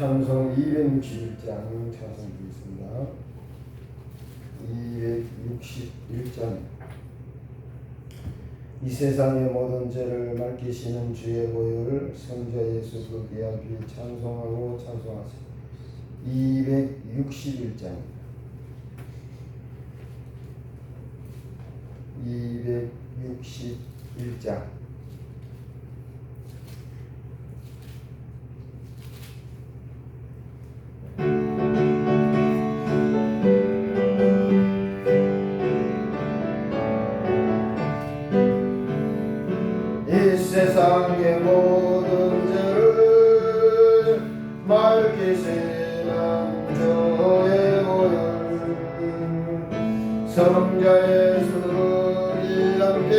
찬송 261장 찬송 드리겠습니다. 261장. 이 세상의 모든 죄를 맡기시는 주의 보혈을 성자 예수 그 귀한 피 찬송하고 찬송하세요. 261장 261장 이 세상의 모든 죄를 맑히시는 주의 보혈 성자 예수 귀한 피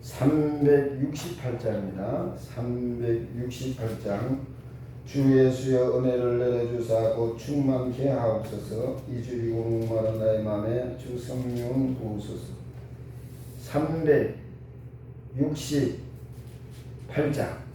368장입니다. 368장. 주 예수여 은혜를 내려주사 곧 충만케 하옵소서. 이주리 목마른 나의 맘에 주 성령 부으소서. 368장.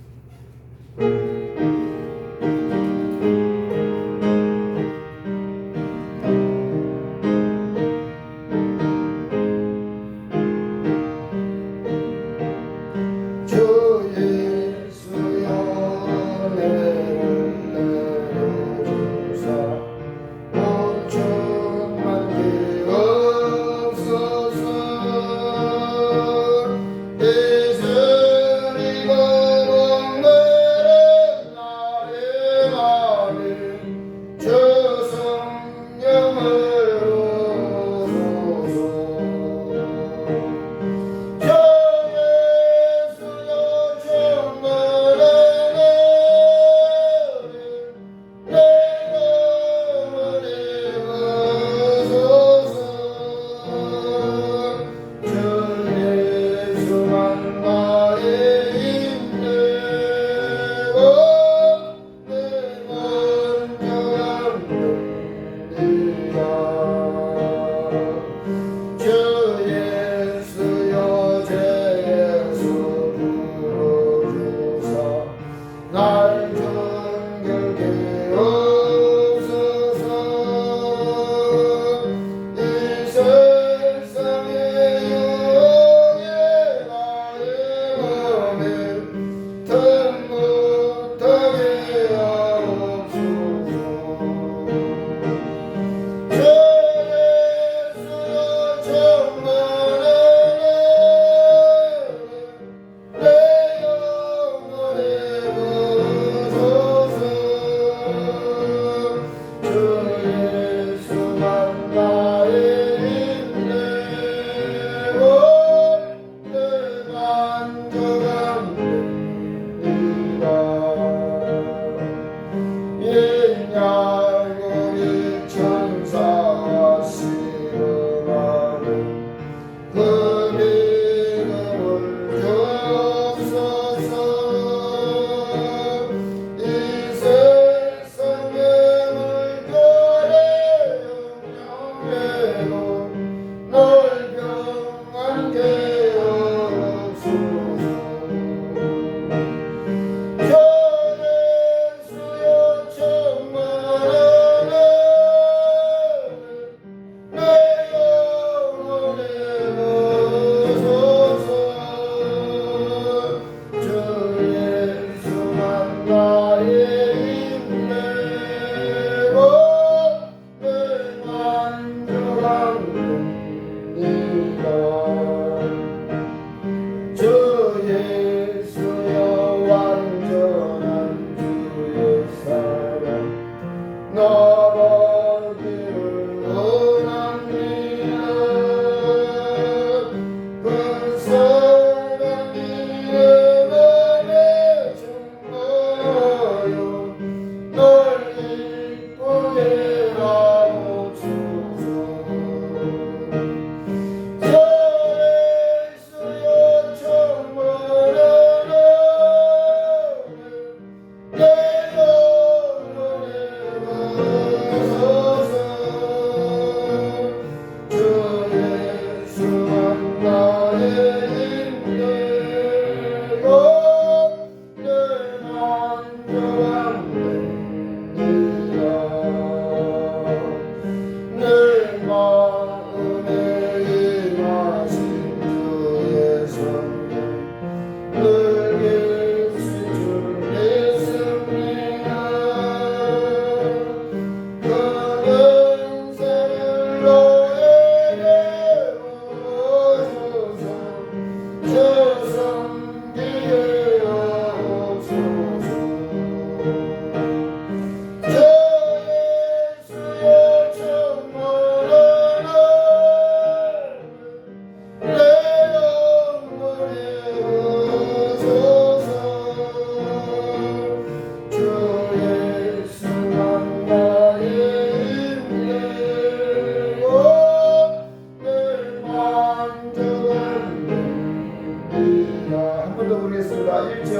한 번 더 부르겠습니다. 1절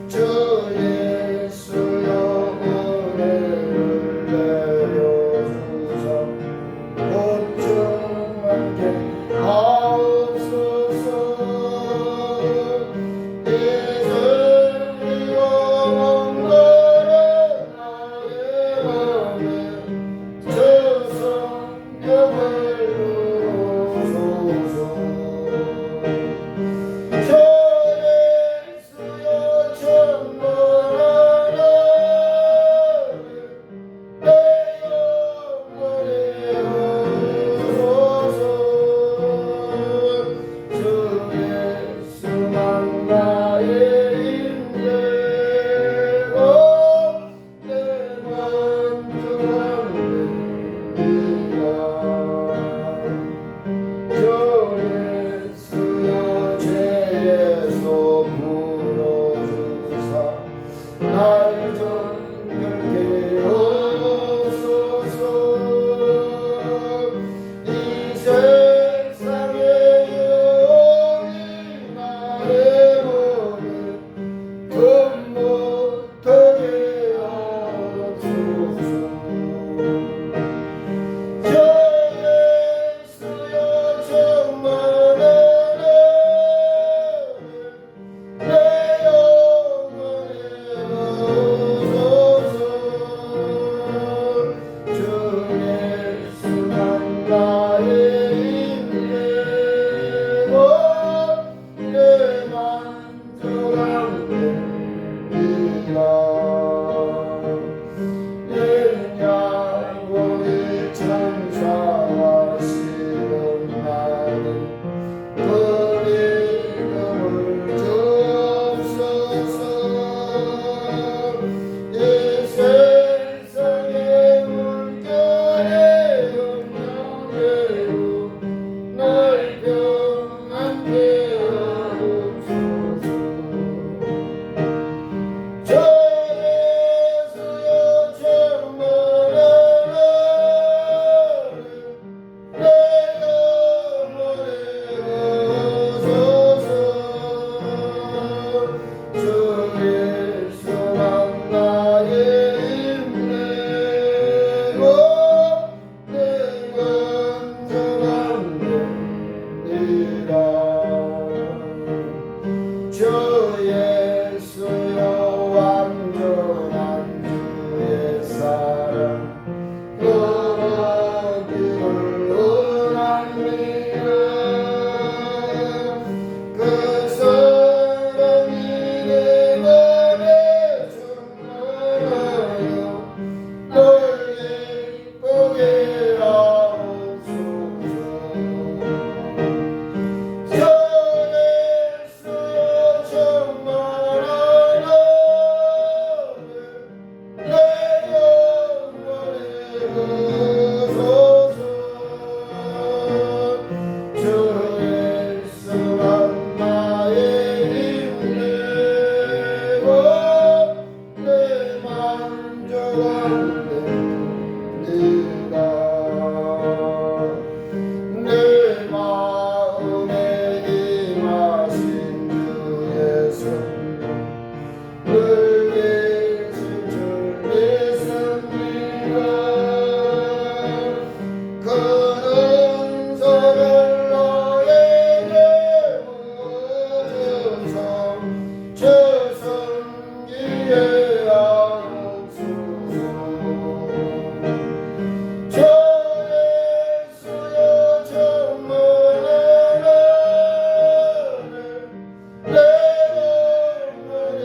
주 예수여 은혜를 내려주사 보증하게 하옵소서. 이제 영원한 나의 맘에 주 성령을 주소서. 주 예수여 충만한 내 영혼에 오소서. 주 예수만 나의 힘되고 내 만족함이라. 주 예수여 죄에서 풀어주사 날 정결케 하옵소서. 이 세상의 영이 나의 몸을 금 못하게 하옵소서. 주 예수여 충만한 내 영혼에 오소서. 주 예수만 나의 힘되고 내 만족함이라. 영원히 찬송하시는 나는 그 믿음을 주옵소서. 이 세상의 물결에 흩날리고 날 평안케 하옵소서. 주 예수여 충만한 내 영혼에 오소서. 주 예수만 나의 힘내고 내 건강함이라. 주 예수여 완전한 주의 사랑 너기를 원합니다. 그 사랑이 내 맘에 충만하여 널 예쁘게 하옵소서. 주 예수여 충만한 내 영혼에 오소서. 주 예수만 나의 힘내고 내 만족함이라. 내 마음에 임하신 주의 성령 늘 계실 줄 믿습니다. 그 은사를 너에게 부어주사 주 섬기게 하옵소서. 주 예수여 충만한 내 영혼에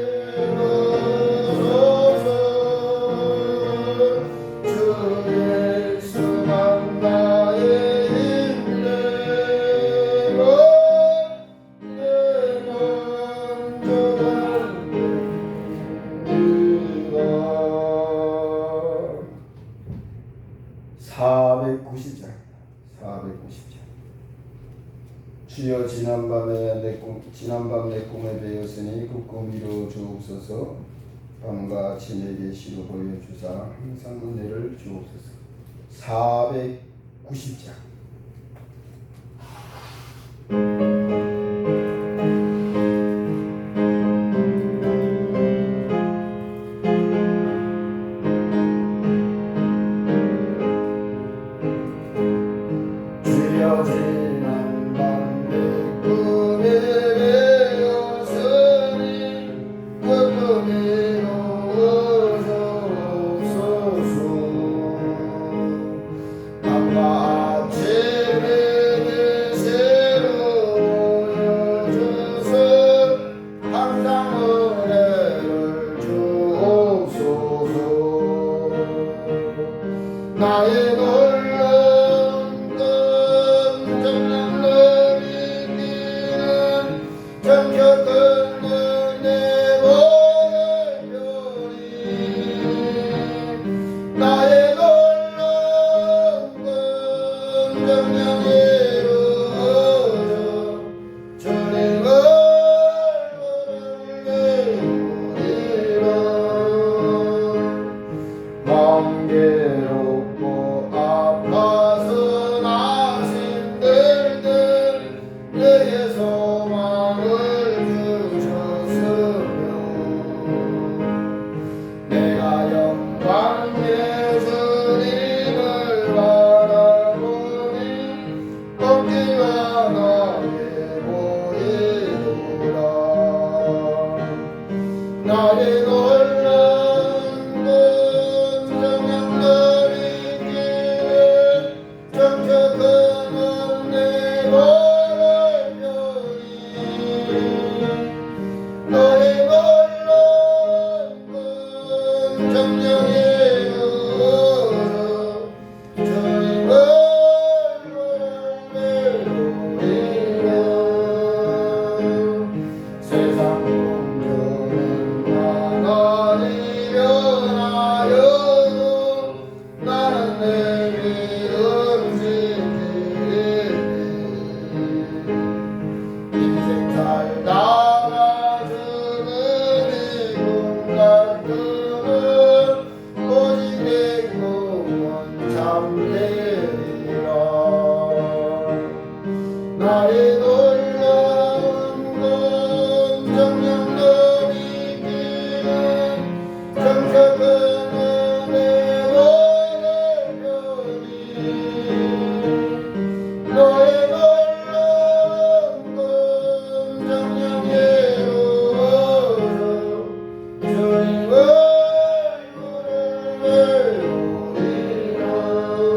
오소서. 주 예수만 나의 힘내고 내 만족함이라. 490장 490장. 주여 지난밤 내 꿈에 배었으니 그 꿈 이루어 주옵소서. 밤과 아침 내게 시로 보여주사 항상 은혜를 주옵소서. 490장. 나의 놀라운 정녕 너를 길을 정착하는 내 바람별이 너의 놀라운 정령의 여러 주님을 부르리라 세상 풍조는 나날이 변하여도 나는 내 믿음 지키리 인생 살다가 주는 이 공간들은 오직 내 꿈은 참되리라 나의 놀라운 정녕 너를 길은 정착하는 내 바람별이 너의 놀라운 정령의 로워서 주님을 부르리라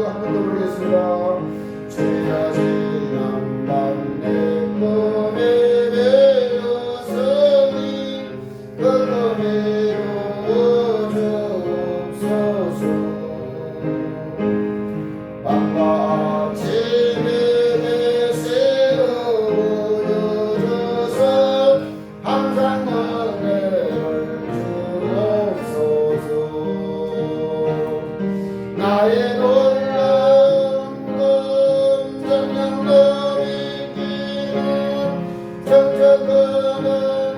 한번 더 부르겠습니다 주야 지난 밤 내 꿈에 배웠으니 그 꿈이 이루어주옵소서 밤과 아침에 내새로 보여줘서 항상 은혜를 주옵소서 나의 놀라운 정녕 너를 길은 정착하는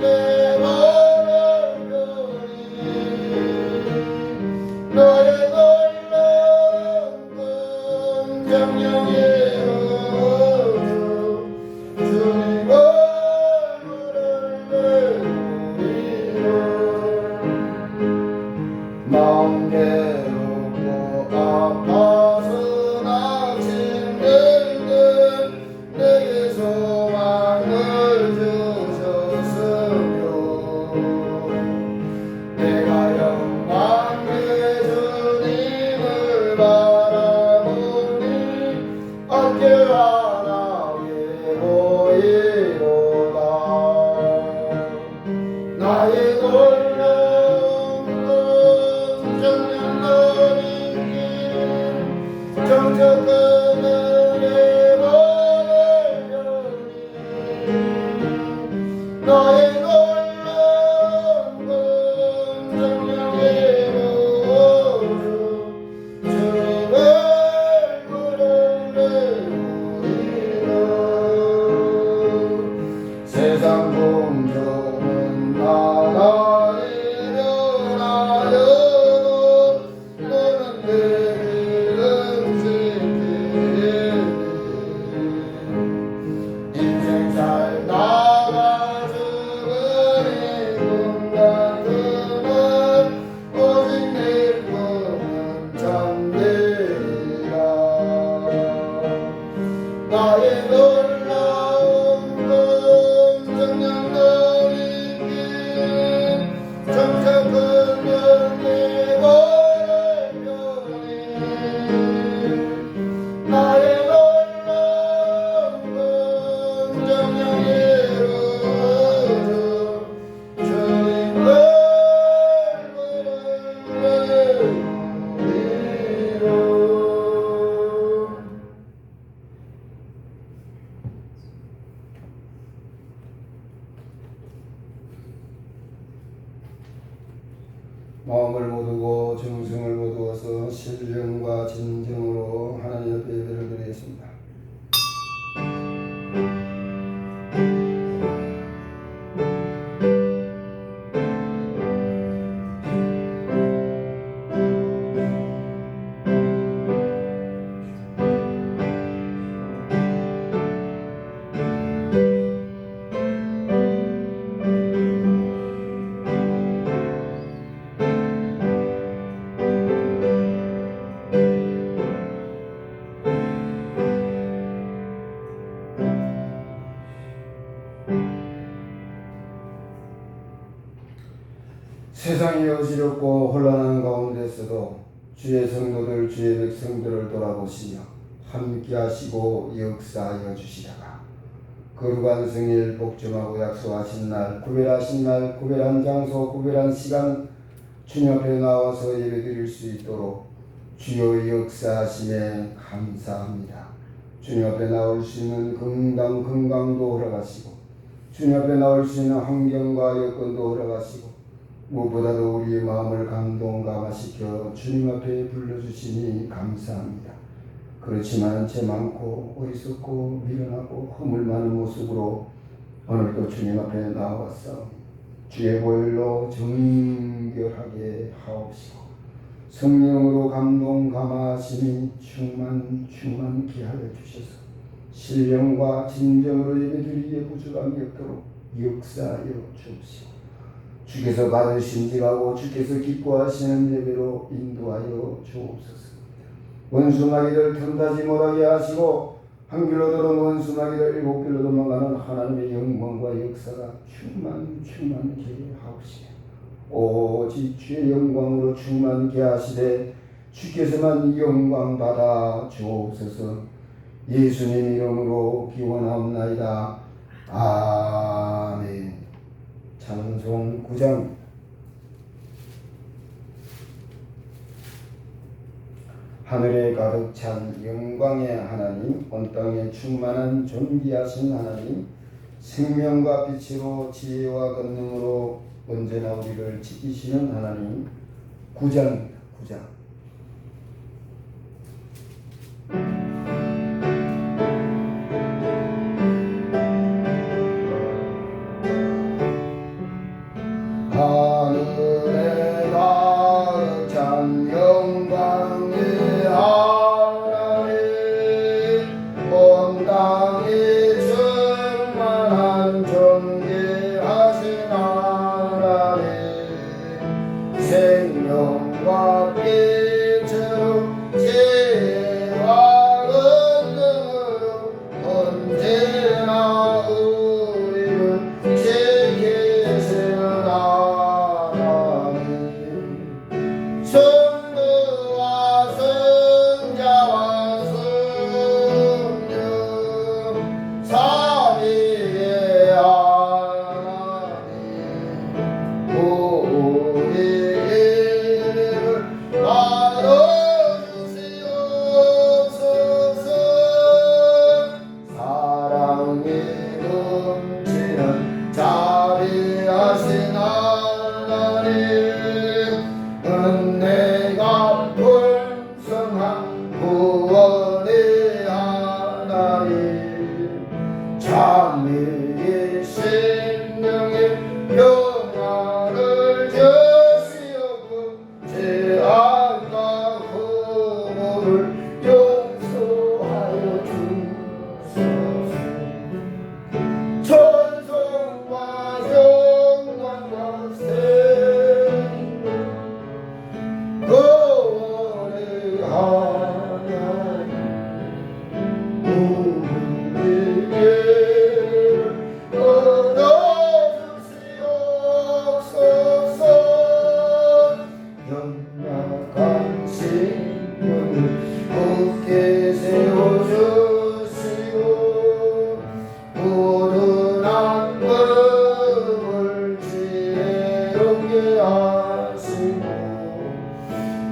내 바람별이 너의 놀라운 정령의 여주 주님을 부르리라 마음 괴롭고 아파서 낙심들들 내게 소망을 주셨으며 내가 영광의 주님을 바라보니 어깨가 나게 보이로다 나의 놀라운 정녕 너를 길은 정착하는 내 바람별이 너의 놀라운 정령의 로워서 주님을 부르리라 세상 풍조는 나날이 변하여도 너는 내 믿음 지키리 인생 살다가 주는 이 공간들은 오직 내 꿈은 참되리라 나의 놀라운 정녕 너를 길은 정착하는 내 바람별이 나의 놀라운 정령의 여주 주님을 부르리라 마음을 모두고 정성을 모두어서 신령과 진정으로 하나님 옆에 예배를 드리겠습니다. 세상이 어지럽고 혼란한 가운데서도 주의 성도들 주의 백성들을 돌아보시며 함께 하시고 역사하여 주시다가 거룩한 성일 복종하고 약속하신 날, 구별한 장소, 구별한 시간 주님 앞에 나와서 예배드릴 수 있도록 주여 역사하심에 감사합니다. 주님 앞에 나올 수 있는 건강도 허락하시고 주님 앞에 나올 수 있는 환경과 여건도 허락하시고 무엇보다도 우리의 마음을 감동감화시켜 주님 앞에 불러주시니 감사합니다. 그렇지만 죄 많고 어리석고 미련하고 허물 많은 모습으로 오늘도 주님 앞에 나와서 주의 보혈로 정결하게 하옵시고 성령으로 감동감화하심이 충만케 하여 주셔서 신령과 진정으로 예배드리기에 부족함이 없도록 역사하여 주옵시고 주께서 받으심직하고 주께서 기뻐하시는 예배로 인도하여 주옵소서. 원수마귀를 틈타지 못하게 하시고 한 길로 들어온 원수마귀를 일곱 길로 도망가는 하나님의 영광과 역사가 충만케 하옵시며 오직 주의 영광으로 충만케 하시되 주께서만 영광 받아 주옵소서. 예수님 이름으로 기원하옵나이다. 아멘. 찬송 9장. 하늘에 가득 찬 영광의 하나님, 온 땅에 충만한 존귀하신 하나님, 생명과 빛으로 지혜와 권능으로 언제나 우리를 지키시는 하나님. 9장입니다. 9장. 하늘에 가득 찬 영광의 하나님, 온 땅에 충만한 존귀하신 하나님, 생명과 빛으로 지혜와 권능으로 언제나 우리를 지키시는 하나님, 성부와 성자와 성령 삼위의 하나님, 우리를 받아주시옵소서. 사랑이 넘치는 자비하신 하나님, 은혜가 풍성한 구원의 하나님, 찬미의 심령의 평안을 주시옵고 죄악과 허물을 용서하여 주소서. 천성과 영광과 생명 구원의 하나님, 우리에게 얻어주시옵소서. 연약한 심령을 굳게 세워주시고 고른한 마음을 지혜롭게 하시고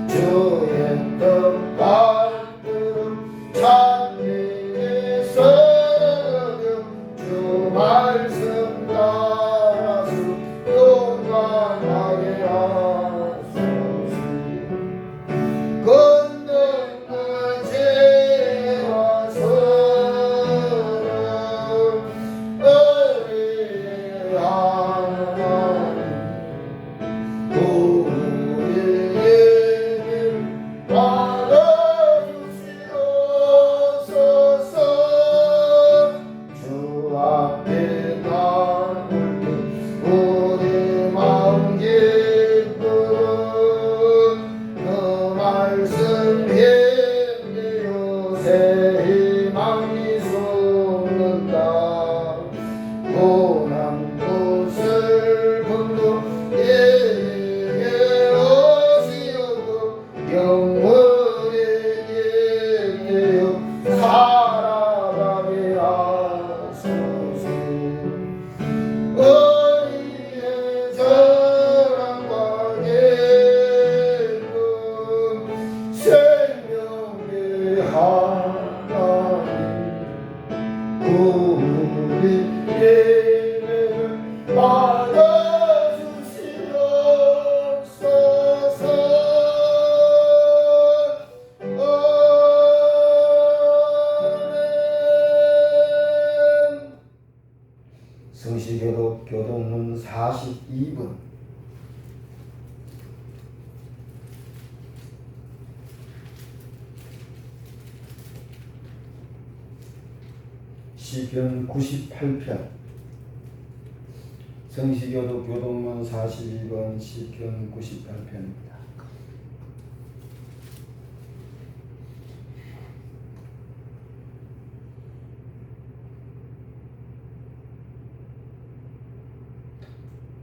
주의 뜻받들은 찬미의 성령 주 말씀 따라서 용감하게 하소서. 권능과 지혜와 사랑 은혜의 하나님, 42번. 시편 98편. 성시교도 교동문 42번 시편 98편입니다.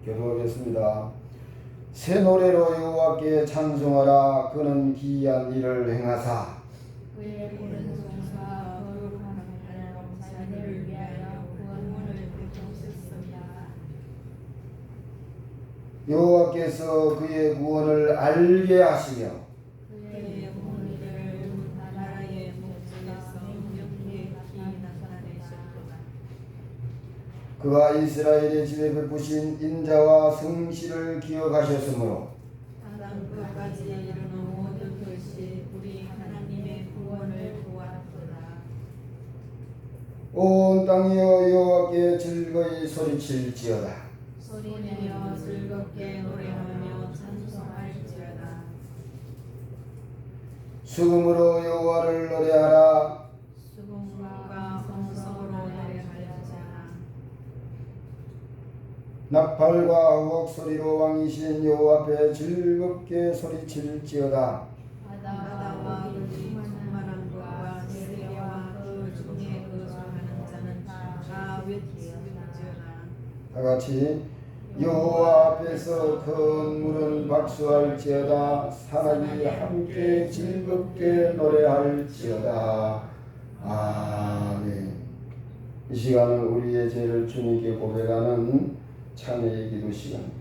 교도하겠습니다. 새 노래로 여호와께 찬송하라. 그는 기이한 일을 행하사 그의 푸른 송사 거룩한 하나님 자녀를 위하여 구원문을 펼쳤습니다. 여호와께서 그의 구원을 알게 하시며 그의 공의를 나라의 목전에서 명백히 나타내셨도다. 그가 이스라엘의 집에 베푸신 인자와 성실을 기억하셨으므로 땅 끝까지 이르는 모든 것이 우리 하나님의 구원을 보았도다. 온 땅이여 여호와께 즐거이 소리칠지어다. 소리내며 즐겁게 노래하며 찬송할지어다. 수금으로 여호와를 노래하라. 수금과 성성으로 노래하여자. 나팔과 우악 소리로 왕이신 여호와 앞에 즐겁게 소리칠지어다. 바다와 물이 충만한 곳과 세계와 그 중에 거주하는 자는 다 외치지어라. 다 같이 여호와 앞에서 큰 물은 박수할지어다. 사람이 함께 즐겁게 노래할지어다. 아멘. 이 시간은 우리의 죄를 주님께 고백하는 찬양의 기도 시간입니다.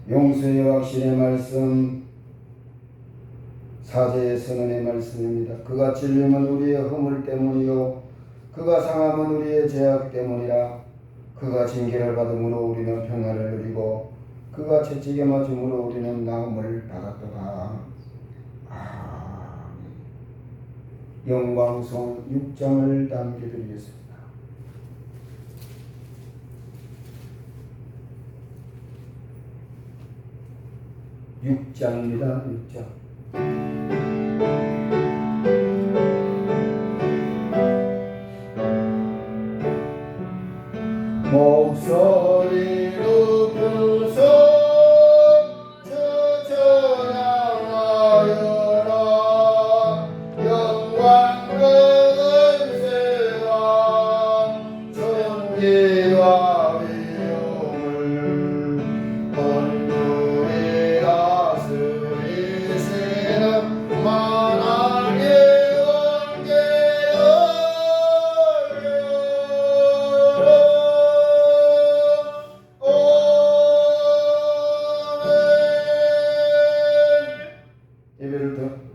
용서의 확신의 말씀, 사제의 선언의 말씀입니다. 그가 찔림은 우리의 허물 때문이요 그가 상함은 우리의 죄악 때문이라. 그가 징계를 받음으로 우리는 평안을 누리고 그가 채찍에 맞음으로 우리는 나음을 받았도다. 아멘. 영광송 6장을 남겨드리겠습니다. 6장입니다. 6장. 목소리 높여서 찬양하여라. 영광과 은혜와 존귀와 위엄을 온누리 다스리시는 만왕의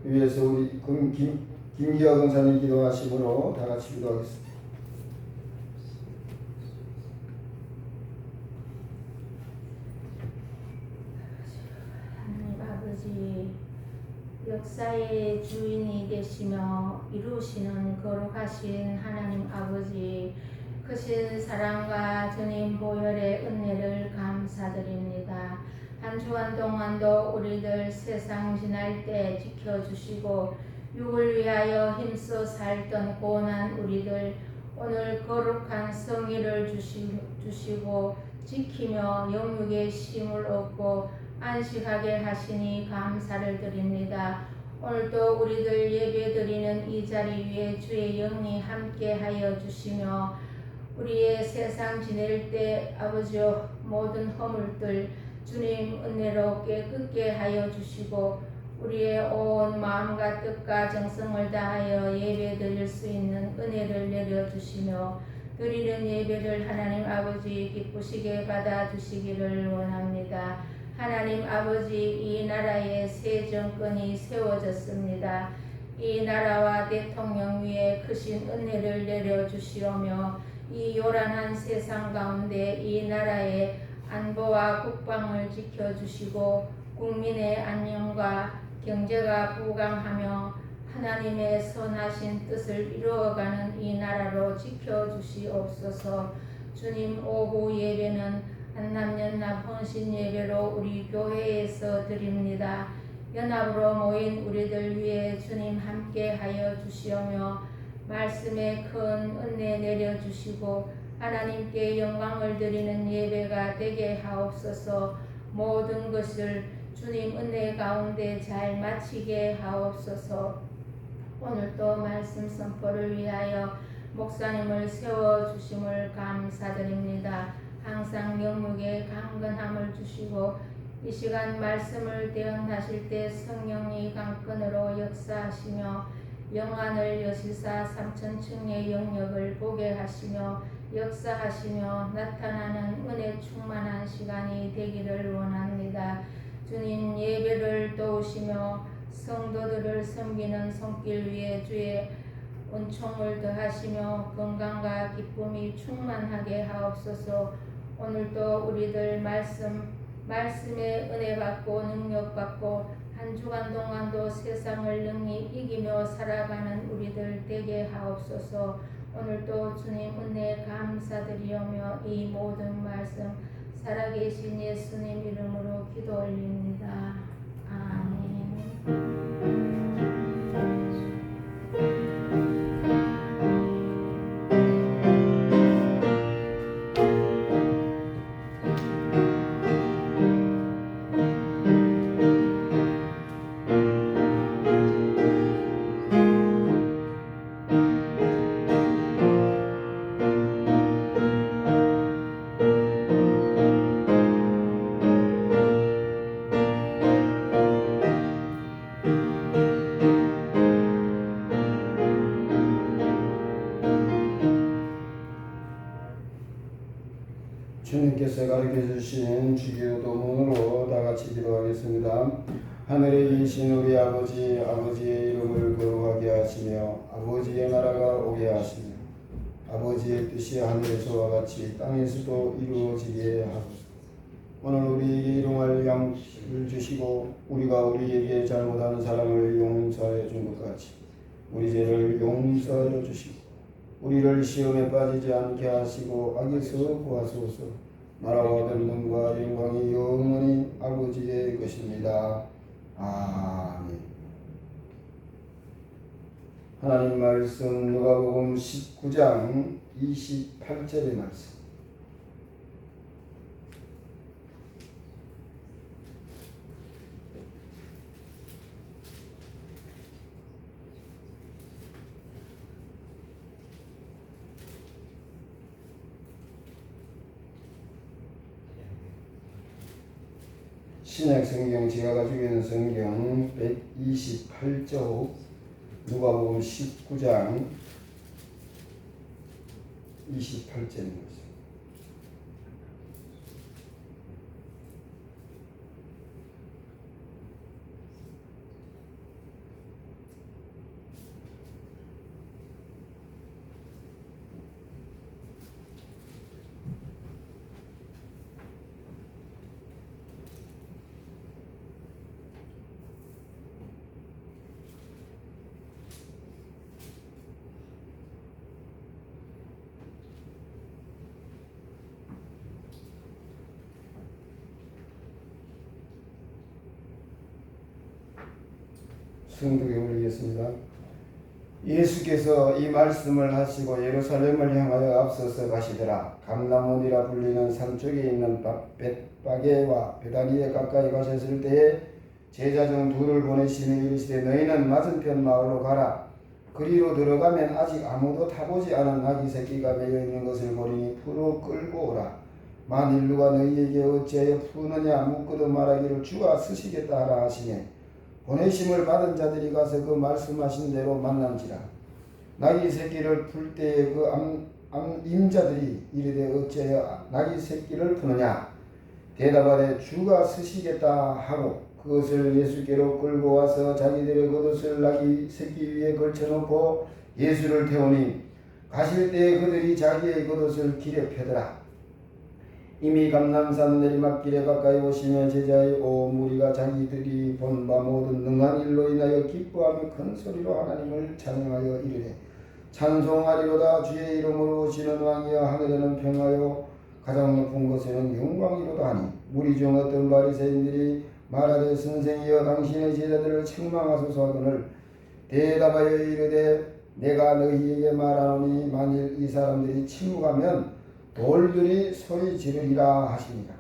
위해서 우리 김기화 권사님 기도하심으로 다 같이 기도하겠습니다. 하나님 아버지, 역사의 주인이 되시며 이루시는 거룩하신 하나님 아버지, 크신 사랑과 주님 보혈의 은혜를 감사드립니다. 한 주간 동안도 우리들 세상 지날 때 지켜주시고 육을 위하여 힘써 살던 고난 우리들 오늘 거룩한 성의를 주시고 지키며 영육의 힘을 얻고 안식하게 하시니 감사를 드립니다. 오늘도 우리들 예배드리는 이 자리 위에 주의 영이 함께하여 주시며 우리의 세상 지낼 때 아버지여 모든 허물들 주님 은혜로 깨끗게 하여 주시고 우리의 온 마음과 뜻과 정성을 다하여 예배 드릴 수 있는 은혜를 내려주시며 드리는 예배를 하나님 아버지 기쁘시게 받아주시기를 원합니다. 하나님 아버지 이 나라에 새 정권이 세워졌습니다. 이 나라와 대통령 위에 크신 은혜를 내려주시오며 이 요란한 세상 가운데 이 나라의 안보와 국방을 지켜주시고 국민의 안녕과 경제가 부강하며 하나님의 선하신 뜻을 이루어가는 이 나라로 지켜주시옵소서. 주님 오후 예배는 한남연합 헌신 예배로 우리 교회에서 드립니다. 연합으로 모인 우리들 위해 주님 함께하여 주시오며 말씀에 큰 은혜 내려주시고 하나님께 영광을 드리는 예배가 되게 하옵소서. 모든 것을 주님 은혜 가운데 잘 마치게 하옵소서. 오늘도 말씀 선포를 위하여 목사님을 세워주심을 감사드립니다. 항상 영육에 강건함을 주시고 이 시간 말씀을 대언하실 때 성령이 강건으로 역사하시며 영안을 여시사 삼천층의 영역을 보게 하시며 역사하시며 나타나는 은혜 충만한 시간이 되기를 원합니다. 주님 예배를 도우시며 성도들을 섬기는 손길 위에 주의 은총을 더하시며 건강과 기쁨이 충만하게 하옵소서. 오늘도 우리들 말씀에 은혜 받고 능력 받고 한 주간 동안도 세상을 능히 이기며 살아가는 우리들 되게 하옵소서. 오늘도 주님 은혜 감사드리오며 이 모든 말씀 살아계신 예수님 이름으로 기도 올립니다. 아멘. 주님께서 가르쳐 주신 주기도문으로 다 같이 기도하겠습니다. 하늘에 계신 우리 아버지의 이름을 거룩하게 하시며 아버지의 나라가 오게 하시며 아버지의 뜻이 하늘에서와 같이 땅에서도 이루어지게 하소서. 오늘 우리에게 일용할 양식을 주시고 우리가 우리에게 잘못하는 사람을 용서해 준 것 같이 우리 죄를 용서하여 주시고 우리를 시험에 빠지지 않게 하시고 악에서 구하소서. 나라와 권능과 영광이 영원히 아버지의 것입니다. 아멘. 하나님 말씀 누가복음 19장 28절의 말씀. 신약 성경 제가 가지고 있는 성경 128쪽 누가복음 19장 28절입니다. 성독에 올리겠습니다. 예수께서 이 말씀을 하시고 예루살렘을 향하여 앞서서 가시더라. 감람원이라 불리는 산 쪽에 있는 벳바게와 베다니에 가까이 가셨을 때에 제자 중 둘을 보내시며 이르시되 너희는 맞은편 마을로 가라. 그리로 들어가면 아직 아무도 타보지 않은 나귀 새끼가 매여 있는 것을 보리니 풀어 끌고 오라. 만일 누가 너희에게 어찌하여 푸느냐 묻고도 말하기를 주가 쓰시겠다 하라 하시매 보내심을 받은 자들이 가서 그 말씀하신 대로 만난지라. 나귀 새끼를 풀 때에 그 임자들이 이르되 어찌하여 나귀 새끼를 푸느냐 대답하되 주가 쓰시겠다 하고 그것을 예수께로 끌고 와서 자기들의 겉옷을 나귀 새끼 위에 걸쳐놓고 예수를 태우니 가실 때에 그들이 자기의 겉옷을 길에 펴더라. 이미 감람산 내리막길에 가까이 오시며 제자의 온 무리가 자기들이 본 바 모든 능한 일로 인하여 기뻐하며 큰 소리로 하나님을 찬양하여 이르되 찬송하리로다. 주의 이름으로 오시는 왕이여 하늘에는 평하여 가장 높은 곳에는 영광이로다 하니 무리 중 어떤 바리새인들이 말하되 선생이여 당신의 제자들을 책망하소서 하거늘 대답하여 이르되 내가 너희에게 말하노니 만일 이 사람들이 침묵하면 돌들이 소리 지르리라 하시니라.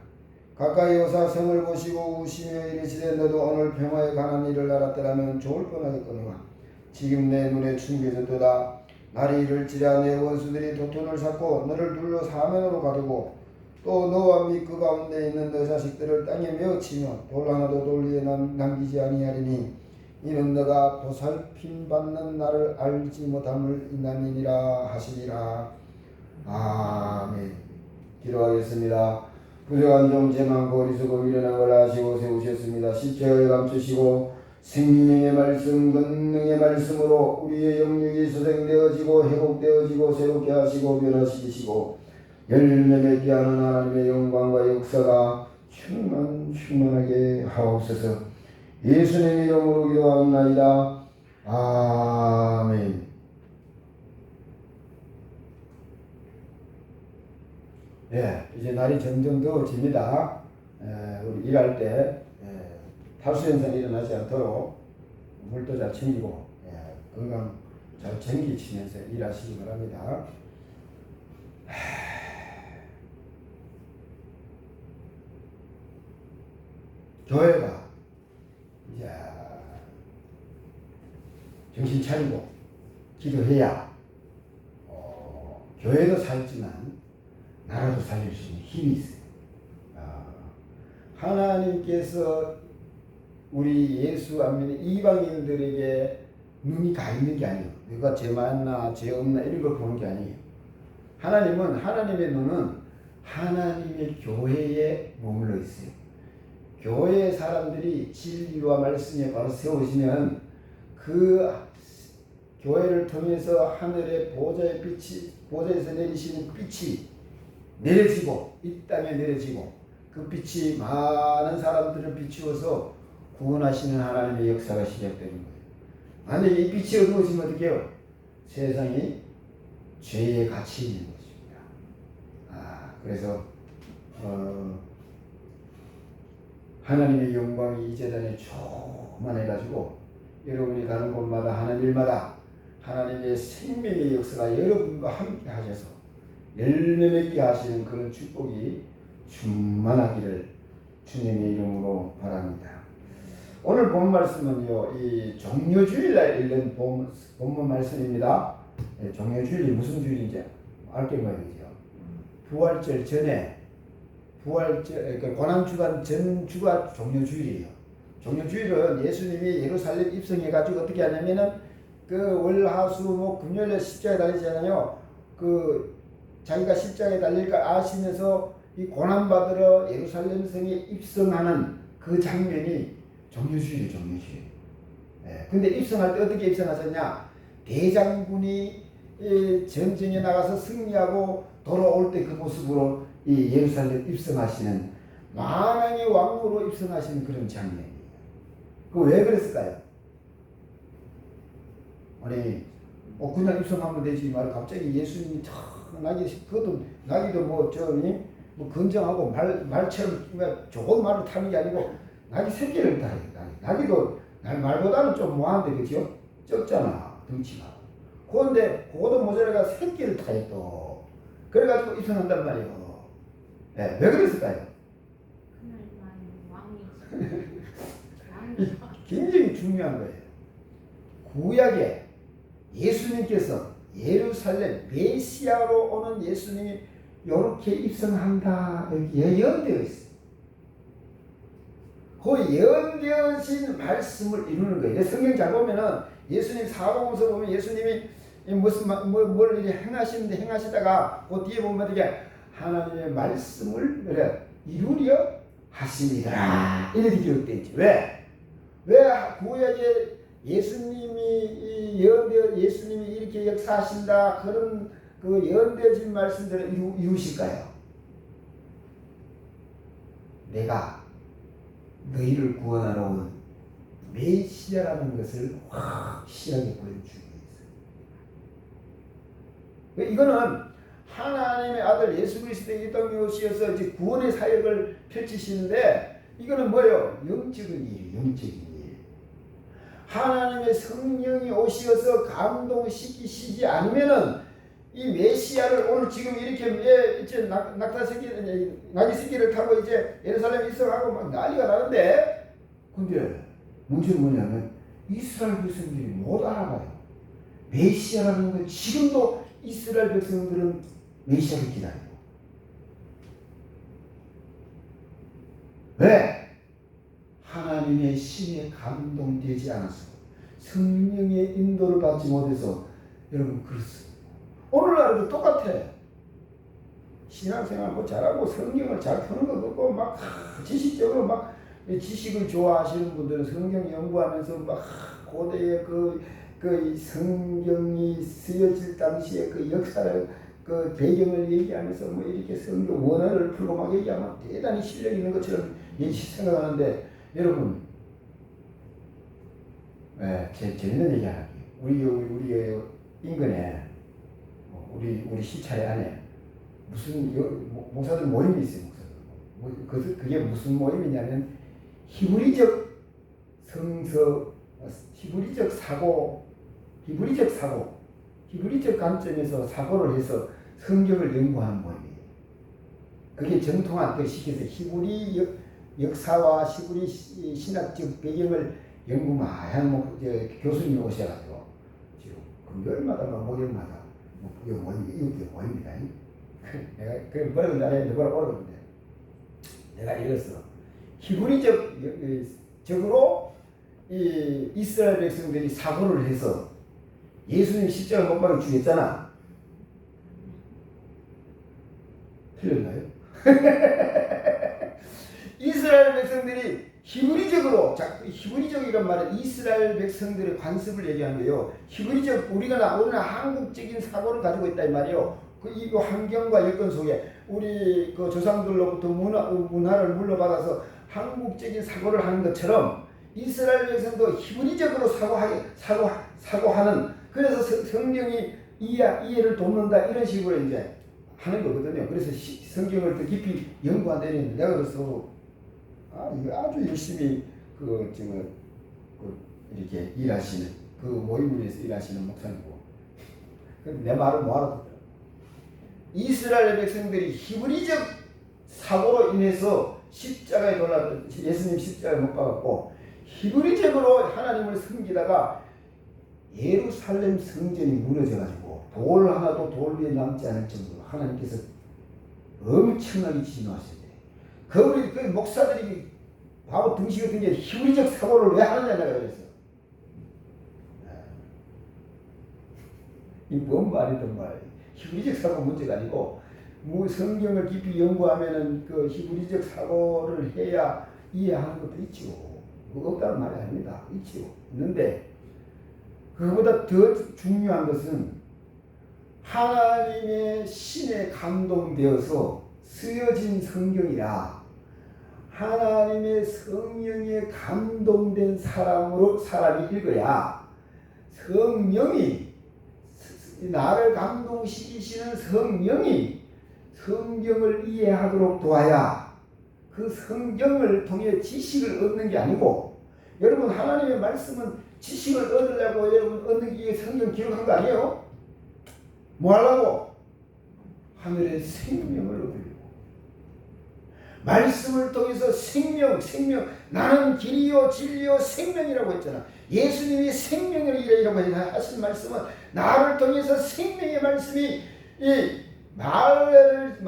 가까이 오사 성을 보시고 우시며 이르시되 너도 오늘 평화에 관한 일을 알았더라면 좋을 뻔하겠거니와 지금 내 눈에 충격졌도다. 날이 이를지라 내 원수들이 도톤을 쌓고 너를 둘러 사면으로 가두고 또 너와 및 그 가운데 있는 너 자식들을 땅에 메어치며 돌 하나도 돌 위에 남기지 아니하리니 이는 너가 보살핌 받는 날을 알지 못함을 인함이니라 하시니라. 아멘. 기도하겠습니다. 부족한 종 제망고 어리석고 미련한 걸 아시고 세우셨습니다. 십자가에 감추시고 생명의 말씀 권능의 말씀으로 우리의 영육이 소생되어지고 회복되어지고 새롭게 하시고 변화시키시고 열매 맺게 하는 하나님의 영광과 역사가 충만하게 하옵소서. 예수님 이름으로 기도합니다. 아멘. 네, 이제 날이 점점 더워집니다. 우리 일할 때 탈수현상이 일어나지 않도록 물도 잘 챙기고 건강 잘 챙기시면서 일하시기 바랍니다. 교회가 이제 정신 차리고 기도해야 교회도 살지만 나라도 살릴 수 있는 힘이 있어요. 하나님께서 우리 예수 안 믿는 이방인들에게 눈이 다 있는 게 아니에요. 누가 죄 많나 죄 없나 이런 걸 보는 게 아니에요. 하나님은 하나님의 눈은 하나님의 교회에 머물러 있어요. 교회 사람들이 진리와 말씀에 바로 세우시면 그 교회를 통해서 하늘의 보좌에서 내리시는 빛이 내려지고 이 땅에 내려지고 그 빛이 많은 사람들을 비추어서 구원하시는 하나님의 역사가 시작되는 거예요. 만약에 이 빛이 어두워지면 어떻게 해요? 세상이 죄에 갇혀 있는 것입니다. 그래서 하나님의 영광이 이 재단에 충만해가지고 여러분이 가는 곳마다 하는 일마다 하나님의 생명의 역사가 여러분과 함께 하셔서 열매 맺게 하시는 그런 축복이 충만하기를 주님의 이름으로 바랍니다. 오늘 본 말씀은요, 이 종료주일날 읽는 본문 말씀입니다. 종료주일이 무슨 주일인지 알게 말이죠. 부활절 전에 그러니까 고난주간 전주가 종료주일이에요. 종료주일은 예수님이 예루살렘 입성해가지고 어떻게 하냐면은 그 월화수목 금요일에 십자가에 달리잖아요. 그 자기가 십자가에 달릴 걸 아시면서 이 고난받으러 예루살렘 성에 입성하는 그 장면이 종료주일이에요. 종료주일. 근데 입성할 때 어떻게 입성하셨냐? 대장군이 전쟁에 나가서 승리하고 돌아올 때 그 모습으로 이 예루살렘 입성하시는 만왕의 왕으로 입성하시는 그런 장면이에요. 그 왜 그랬을까요? 아니 그냥 입성하면 되지 말 갑자기 예수님이 나기도 뭐 건정하고 말처럼 좋은 말을 타는 게 아니고 나기 새끼를 타요. 나기도 말보다는 좀 뭐한데 그죠? 적잖아 덩치가. 그런데 그것도 모자라가 새끼를 타요 또. 그래가지고 입성한단 말이에요. 왜 그랬을까요? 굉장히 중요한 거예요. 구약에 예수님께서 예루살렘 메시아로 오는 예수님이 이렇게 입성한다 이렇게 예언되어 있어요. 그 예언되어진 말씀을 이루는 거예요. 성경 잘 보면은 예수님 사복음서 보면 예수님이 무슨 뭘 이렇게 행하시다가 그 뒤에 보면 이게 하나님의 말씀을 그래 이루려 하시니라 이렇게 기록되어 있죠. 왜 구약에 예수님이 예수님이 이렇게 역사하신다 그런 그 예언되어진 말씀들을 이루실까요? 내가 너희를 구원하러 온 메시아라는 것을 확실하게 보여주기 위해서. 이거는 하나님의 아들 예수 그리스도의 이 땅에 오셔서 이제 구원의 사역을 펼치시는데 이거는 뭐예요? 영적인 일이에요. 영적인 일. 하나님의 성령이 오셔서 감동시키시지 않으면은 이 메시아를 오늘 지금 이렇게 이제 낙이 새끼를 타고 이제 예루살렘에 입성하고 막 난리가 나는데 근데 문제는 뭐냐면 이스라엘 백성들이 못 알아봐요. 메시아라는 건 지금도 이스라엘 백성들은 메시아를 기다려요. 왜? 하나님의 신에 감동되지 않아서 성령의 인도를 받지 못해서 여러분 그렇습니다. 오늘날도 똑같아. 신앙생활 뭐 잘하고 성경을 잘 펴는 거 없고 막 지식적으로 막 지식을 좋아하시는 분들은 성경 연구하면서 막 고대의 그 성경이 쓰여질 당시에 그 역사를 그 배경을 얘기하면서 뭐 이렇게 성경 원어를 풀고 막 얘기하면 대단히 실력 있는 것처럼 생각하는데 여러분 재밌는 얘기 하나 할게요. 우리 인근에 우리 시차례 안에 무슨 목사들 모임이 있어요. 그게 무슨 모임이냐면 히브리적 관점에서 사고를 해서 성경을 연구하는 모임이에요. 그게 정통한 그 시기에서 히브리 역사와 히브리 신학적 배경을 연구 많이 하는 교수님이 오셔가지고 지금 금요일마다 목요일마다 이게 모임이다. 내가 뭐라고 그러는데 내가 이랬어. 히브리적으로 이 이스라엘 백성들이 사고를 해서 예수님 십자가 못 박아 죽였잖아. 틀렸나요? 이스라엘 백성들이 히브리적이란 말은 이스라엘 백성들의 관습을 얘기하는 거예요. 히브리적 우리가 한국적인 사고를 가지고 있다 이 말이에요. 이 환경과 여건 속에 우리 그 조상들로부터 문화를 물려받아서 한국적인 사고를 하는 것처럼 이스라엘 백성도 히브리적으로 사고하는 그래서 성경이 이해를 돕는다 이런 식으로 이제 하는 거거든요. 그래서 성경을 더 깊이 연구한다는 내가 그래서 이거 아주 열심히 이렇게 일하시는 그 모임을 위해서 일하시는 목사님이고 내 말을 못 알아듣더라고요. 이스라엘 백성들이 히브리적 사고로 인해서 십자가에 예수님 십자가에 못 박았고 히브리적으로 하나님을 섬기다가 예루살렘 성전이 무너져가지고 돌 하나도 돌 위에 남지 않을 정도로 하나님께서 엄청나게 진노하셨대. 그 목사들이 바보 등식이 든 게 히브리적 사고를 왜 하느냐 내가 그랬어. 이 뭔 말이든 말. 히브리적 사고 문제가 아니고 성경을 깊이 연구하면은 그 히브리적 사고를 해야 이해하는 것도 있지요. 없다는 말이 아닙니다. 있지요. 있는데 그보다 더 중요한 것은 하나님의 신에 감동되어서 쓰여진 성경이라 하나님의 성령에 감동된 사람이 읽어야 성령이 나를 감동시키시는 성령이 성경을 이해하도록 도와야 그 성경을 통해 지식을 얻는 게 아니고 여러분 하나님의 말씀은 지식을 얻으려고 여러분 얻는 게 성경 기록한 거 아니에요? 뭐 하려고? 하늘의 생명을 얻으려고 말씀을 통해서 생명 나는 길이요 진리요 생명이라고 했잖아. 예수님이 생명이라고 하신 말씀은 나를 통해서 생명의 말씀이 이 하나님의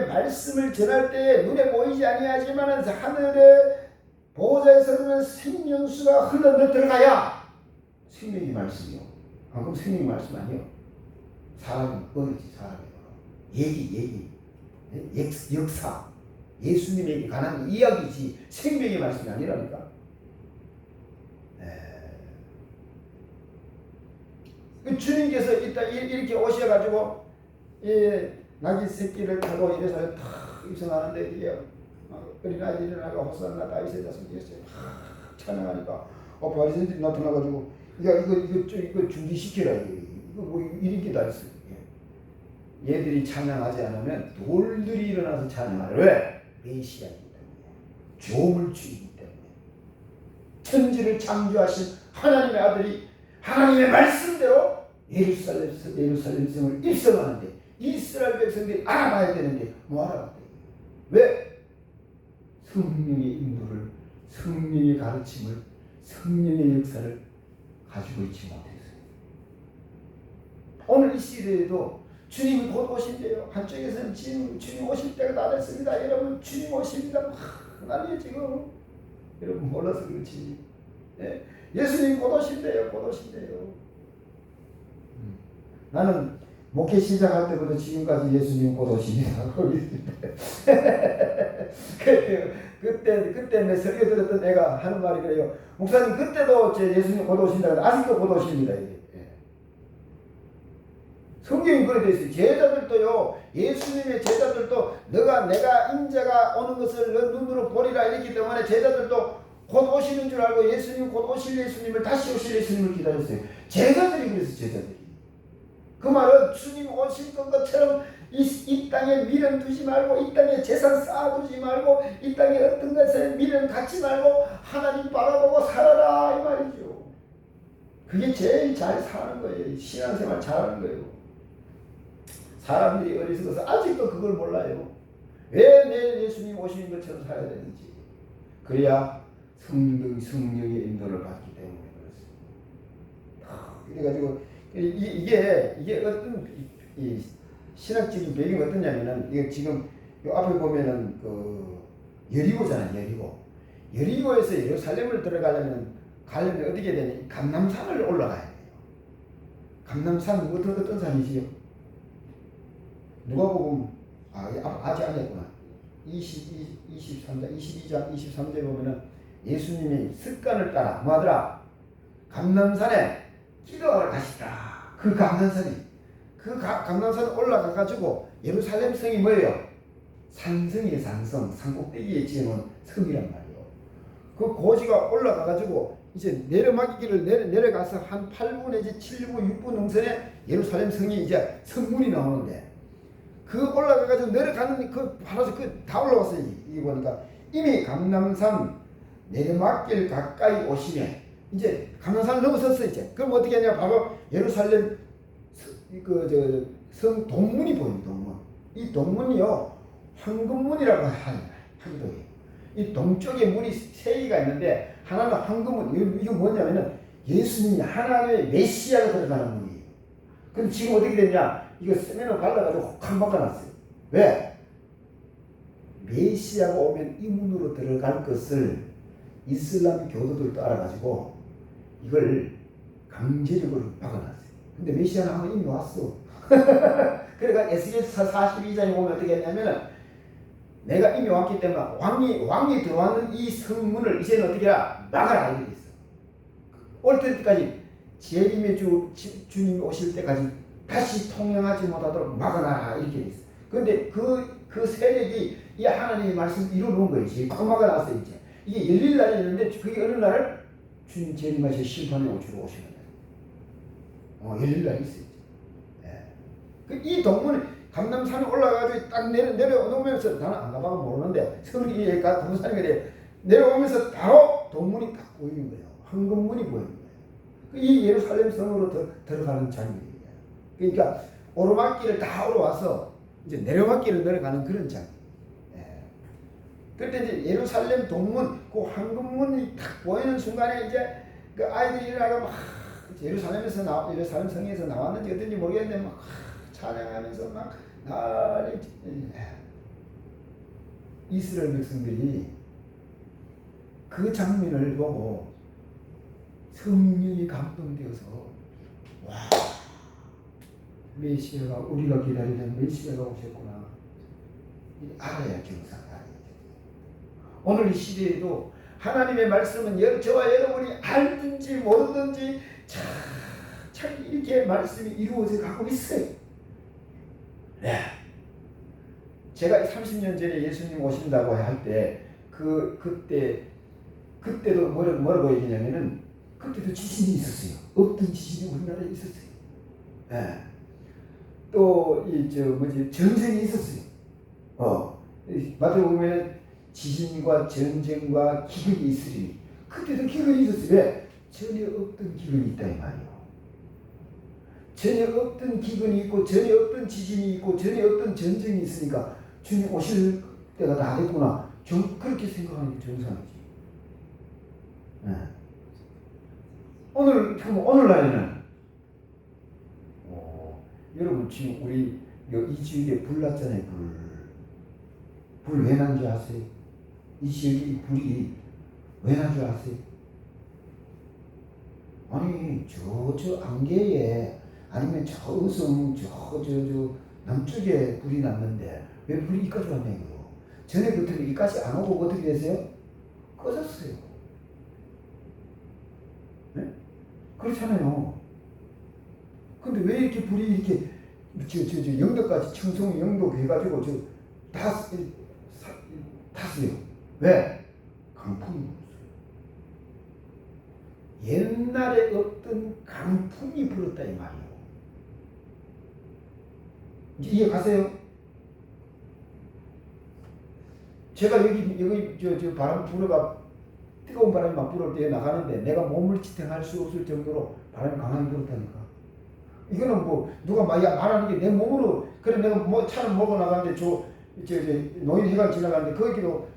말씀을 전할 때에 눈에 보이지 아니하지만 하늘의 보호자에서 드는 생명수가 흘러 들어가야 생명의 말씀이요. 그럼 생명의 말씀 아니요. 사람이 어리지 사람이 얘기 역사 예수님에게 관한 이야기지 생명의 말씀이 아니라니까. 주님께서 이렇게 오셔가지고 나귀 새끼를 타고 이래서 탁 입성하는데 이게 어린아이들이 일어나가 호산나 다윗의 자손이었어요. 찬양하니까 바리새인들이 나타나가지고 이거 준비시키라 이거 뭐 이렇게 다 있어요. 얘들이 찬양하지 않으면 돌들이 일어나서 찬양하라. 왜? 메시아이기 때문에, 조물주이기 때문에, 천지를 창조하신 하나님의 아들이 하나님의 말씀대로 예루살렘 성을 입성하는데 이스라엘 백성들이 알아봐야 되는데 뭐 알아봐야 돼요? 왜? 성령의 인도를, 성령의 가르침을, 성령의 역사를 가지고 있지 못했어요. 오늘 이 시대에도 주님이 곧 오신대요. 한쪽에서는 주님 오실 때가 다 됐습니다. 여러분 주님 오십니다. 난리에 지금 여러분 몰라서 그렇지. 예수님 곧 오신대요. 곧 오신대요. 나는 목회 시작할 때부터 지금까지 예수님 곧 오십니다. 그때 내 설교 들었던 애가 하는 말이 그래요. 목사님 그때도 예수님 곧 오신다. 아직도 곧 오십니다. 성경이 그래 되어 있어요. 제자들도요, 예수님의 제자들도 내가 인자가 오는 것을 너 눈으로 보리라 이랬기 때문에 제자들도 곧 오시는 줄 알고 예수님 곧 오실 예수님을 다시 오실 예수님을 기다렸어요. 제자들이 그래서 제자들이. 그 말은 주님 오실 것처럼 이 땅에 미련 두지 말고 이 땅에 재산 쌓아두지 말고 이 땅에 어떤 것에 미련 갖지 말고 하나님 바라보고 살아라 이 말이죠. 그게 제일 잘 사는 거예요. 신앙생활 잘하는 거예요. 사람들이 어리석어서 아직도 그걸 몰라요. 왜 내일 예수님 오시는 것처럼 살아야 되는지. 그래야 성령의 인도를 받기 때문에 그렇습니다. 그래가지고 이게 어떤 이 신학적인 배경이 어떠냐면은 이게 지금 요 앞에 보면은 그 여리고잖아요. 여리고에서 예루살렘을 들어가려면 어떻게 되냐? 감람산을 올라가야 돼요. 감람산 어떤 산이지요? 누가복음 아직 안 했구나. 22장 23절 보면은 예수님이 습관을 따라 뭐하더라? 감람산에 기도하러 가시다. 그 감람산에 올라가 가지고 예루살렘 성이 뭐예요? 산성이에요. 산꼭대기에 지은 성이란 말이에요. 그 고지가 올라가 가지고 이제 내려막이길을 내려가서 한 8분 내지 7분 6분 능선에 예루살렘 성이 이제 성문이 나오는데 그 올라가가지고 내려가는 바로 다 올라왔어요. 이게 보니까 이미 감람산 내려막길 가까이 오시면 이제 감람산을 넘어섰어요. 이제 그럼 어떻게 하냐? 바로 예루살렘 성 동문이 보여요. 동문. 이 동문이요 황금문이라고 하기도 해요. 이 동쪽에 문이 세 개가 있는데 하나는 황금문. 이거 뭐냐면은 예수님이 하나님의 메시아가 들어가는 문이에요. 그럼 지금 어떻게 됐냐? 이거 세면을 발라가지고 혹한 박아놨어요. 왜? 메시아가 오면 이 문으로 들어갈 것을 이슬람 교도들도 알아가지고 이걸 강제적으로 박아놨어요. 근데 메시아는 한번 이미 왔어. 그러니까 에스겔서 42장에 보면 어떻게 했냐면은 내가 이미 왔기 때문에 왕이 들어왔는 이 성문을 이제는 어떻게 해라? 막아라 이렇게 있어. 올 때까지 재림의 주님이 오실 때까지 다시 통행하지 못하도록 막아놔라 이렇게 돼 있어. 그런데 그 세력이 이 하나님의 말씀을 이루어놓은 거예요. 지금 막 막아놨어요. 이제 이게 열릴 날이 있는데 그게 어느 날을 주님 재림하셔 심판에 오시러 오시는 날. 열릴 날이 있어요. 이 동문이 감람산에 올라가가지고 딱 내려오면서 나는 안 가봐서 모르는데 성이 감람산에 그래 내려오면서 바로 동문이 딱 보이는 거예요. 황금문이 보이는 거예요. 이 예루살렘 성으로 들어가는 장면이에요. 그러니까 오르막길을 다 올라와서 이제 내려막길을 내려가는 그런 장면. 그때 이제 예루살렘 동문, 그 황금문이 탁 보이는 순간에 이제 그 아이들이 일어나고 막 예루살렘 성에서 나왔는지 어떤지 모르겠는데 막 찬양하면서 막 난리. 이스라엘 백성들이 그 장면을 보고 성령이 감동되어서 와, 메시아가 우리가 기다리는 메시아가 오셨구나. 알아야 경상하야. 오늘 이 시대에도 하나님의 말씀은 저와 여러분이 알든지 모르든지 참 이렇게 말씀이 이루어져 가고 있어요. 네. 제가 30년 전에 예수님 오신다고 할 때 그때도 뭐라고 얘기냐면은 그때도 지진이 있었어요. 없던 지진이 우리나라에 있었어요. 네. 또 전쟁이 있었어요. 마태복음에는 지진과 전쟁과 기근이 있으리니 그때도 기근이 있었어요. 왜? 전혀 없던 기근이 있다 이 말이에요. 전혀 없던 기근이 있고 전혀 없던 지진이 있고 전혀 없던 전쟁이 있으니까 주님 오실 때가 다 됐구나. 좀 그렇게 생각하는 게 정상이지. 네. 오늘날에는 여러분 지금 우리 이 지역에 불 났잖아요. 불 왜 난 줄 아세요? 이 지역에 불이 왜 난 줄 아세요? 아니 저 안개에 아니면 저 의성 저 남쪽에 불이 났는데 왜 불이 이까지 왔냐고요. 전에 그때는 이까지 안 오고 어떻게 됐어요? 꺼졌어요. 네? 그렇잖아요. 근데 왜 이렇게 불이 이렇게 영도까지 청송 영도 해가지고 탔어요. 왜? 강풍이 불었어요. 옛날에 없던 강풍이 불었다 이 말이에요. 이제 이해 가세요? 제가 여기 바람 불어가 뜨거운 바람이 막 불을 때 나가는데 내가 몸을 지탱할 수 없을 정도로 바람이 강하게 불었다니까. 이거는 뭐 누가 말하는 게 내 몸으로 그래 내가 차를 먹어 나가는데 노인 해가 지나가는데 거기도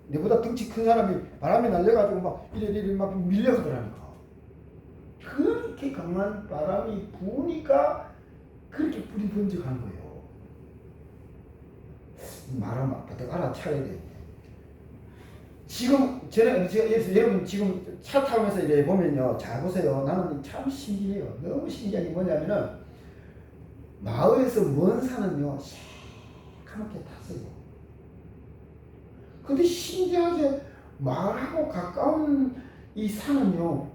내보다 덩치 큰 사람이 바람이 날려가지고 막 이래 막 밀려가더라니까. 그렇게 강한 바람이 부니까 그렇게 불이 번져간 거예요. 말하면 바짝 알아차려야 돼. 지금 여러분 지금 차 타면서 이래 보면요, 잘 보세요. 나는 참 신기해요. 너무 신기한 게 뭐냐면은 마을에서 먼 산은요 새까맣게 탔어요. 근데 신기하게 마을하고 가까운 이 산은요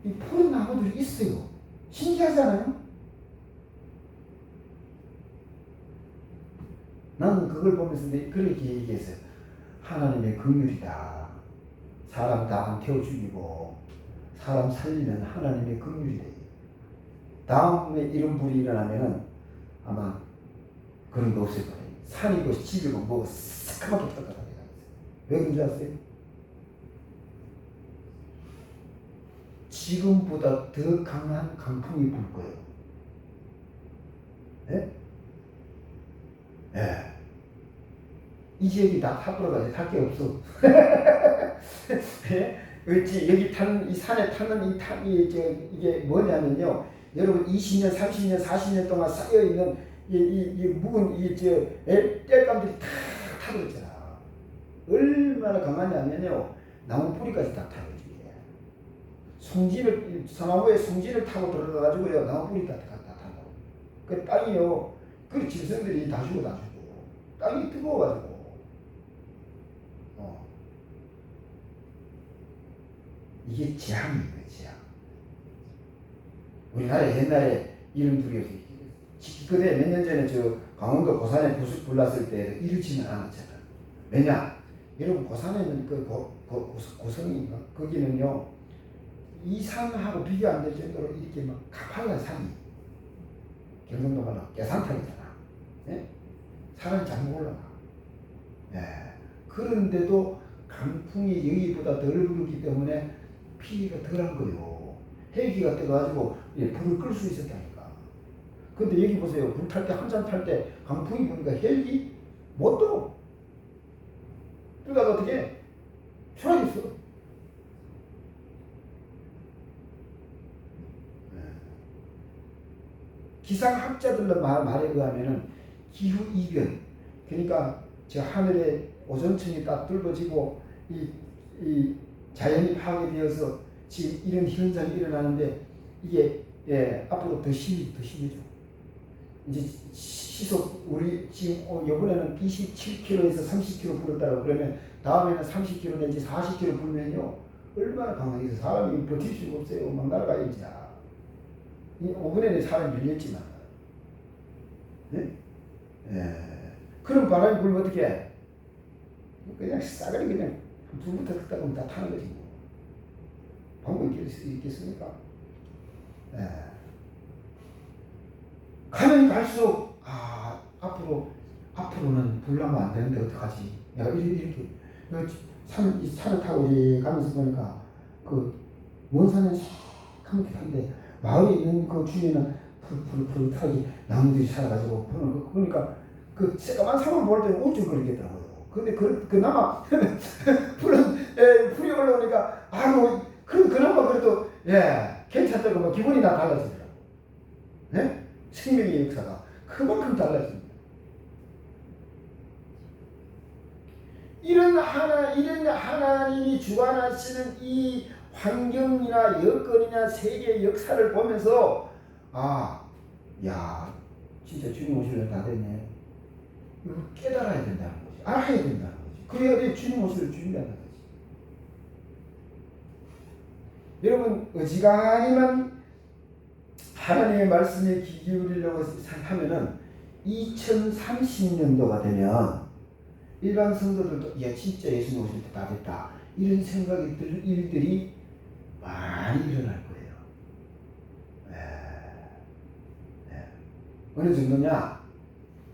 이 푸른 나무들이 있어요. 신기하잖아요. 나는 그걸 보면서 그렇게 얘기했어요. 하나님의 긍휼이다. 사람 다 안 태워 죽이고 사람 살리는 하나님의 긍휼이다. 다음에 이런 불이 일어나면은 아마 그런 거 없을 거예요. 산이고 집이고 뭐가 새까맣게 떴다. 왜 그런지 아세요? 지금보다 더 강한 강풍이 불 거예요. 네? 네. 이 지역이 다 타버려가지고 탈 게 없어. 네? 여기 타는, 이 산에 타는 이게 뭐냐면요. 여러분 20년, 30년, 40년 동안 쌓여있는 이 묵은 땔감들이 다 타버렸잖아. 얼마나 강하냐면요. 나무 뿌리까지 다 타버리지. 소나무에 송진을 타고 들어가가지고요. 나무 뿌리 다 탄다고. 그 땅이요. 그 짐승들이 다 죽고. 땅이 뜨거워가지고. 이게 재앙이에요, 재앙. 우리나라에 옛날에 이런 불이 그때 몇 년 전에 강원도 고산에 불 났을 때 이렇지는 않았잖아. 왜냐? 여러분 고산에는 고성인가? 거기는요 이 산하고 비교 안 될 정도로 이렇게 막 가팔라 산이 경상도 말로 깨산탕이잖아. 네? 산은 잘 못 올라가. 네. 그런데도 강풍이 여기보다 덜 불기 때문에 피해가 덜한 거예요. 헬기가 떠가지고 불을 끌 수 있었다니까. 근데 여기 보세요. 불 탈 때 한참 탈 때 강풍이 부니까 헬기 못 들어. 그러다가 어떻게 추락했어. 기상학자들의 말에 의하면은 기후 이변, 그러니까 저 하늘에 오존층이 딱 뚫어지고 이 자연이 파괴되어서 지금 이런 현상이 일어나는데 이게 앞으로 더 심해져. 이제 시속 우리 지금 이번에는 27km에서 30km 불었다고 그러면 다음에는 30km 내지 40km 불면요 얼마나 강하겠어. 사람이 버틸 수가 없어요. 막 날아가야지. 이번에는 사람이 밀렸지만, 네? 그런 바람이 불면 어떻게 해? 그냥 싸그리 그냥 불부터 뜯다 보면 다 타는 거지 뭐. 방법이 있겠습니까? 가면 갈수록 앞으로는 불나면 안 되는데 어떡하지? 내가 이렇게 산을 타고 이렇게 가면서 보니까 먼 산은 캄캄한데 마을에 있는 그 주위에는 푸릇푸릇하게 나무들이 살아가지고 그러니까 그 새까만 산을 볼 때는 우쭐거리겠더라고요. 근데 그나마 풀이 올라오니까 그나마 그래도 괜찮다고 막 기분이 다 달라지더라고. 네? 생명의 역사가 그만큼 달라집니다. 이런 하나님이 주관하시는 이 환경이나 여건이나 세계의 역사를 보면서 진짜 주님 오시는 다 됐네. 이거 깨달아야 된다는 거지. 알아야 된다는 거지. 그래야 내 주님 오시를 준비한다는 거지. 여러분 어지간히만 하나님의 말씀에 귀 기울이려고 하면은 2030년도가 되면 일반 성도들도 진짜 예수님 오실 때 다 됐다 이런 생각이 들 일들이 많이 일어날 거예요. 어느 정도냐?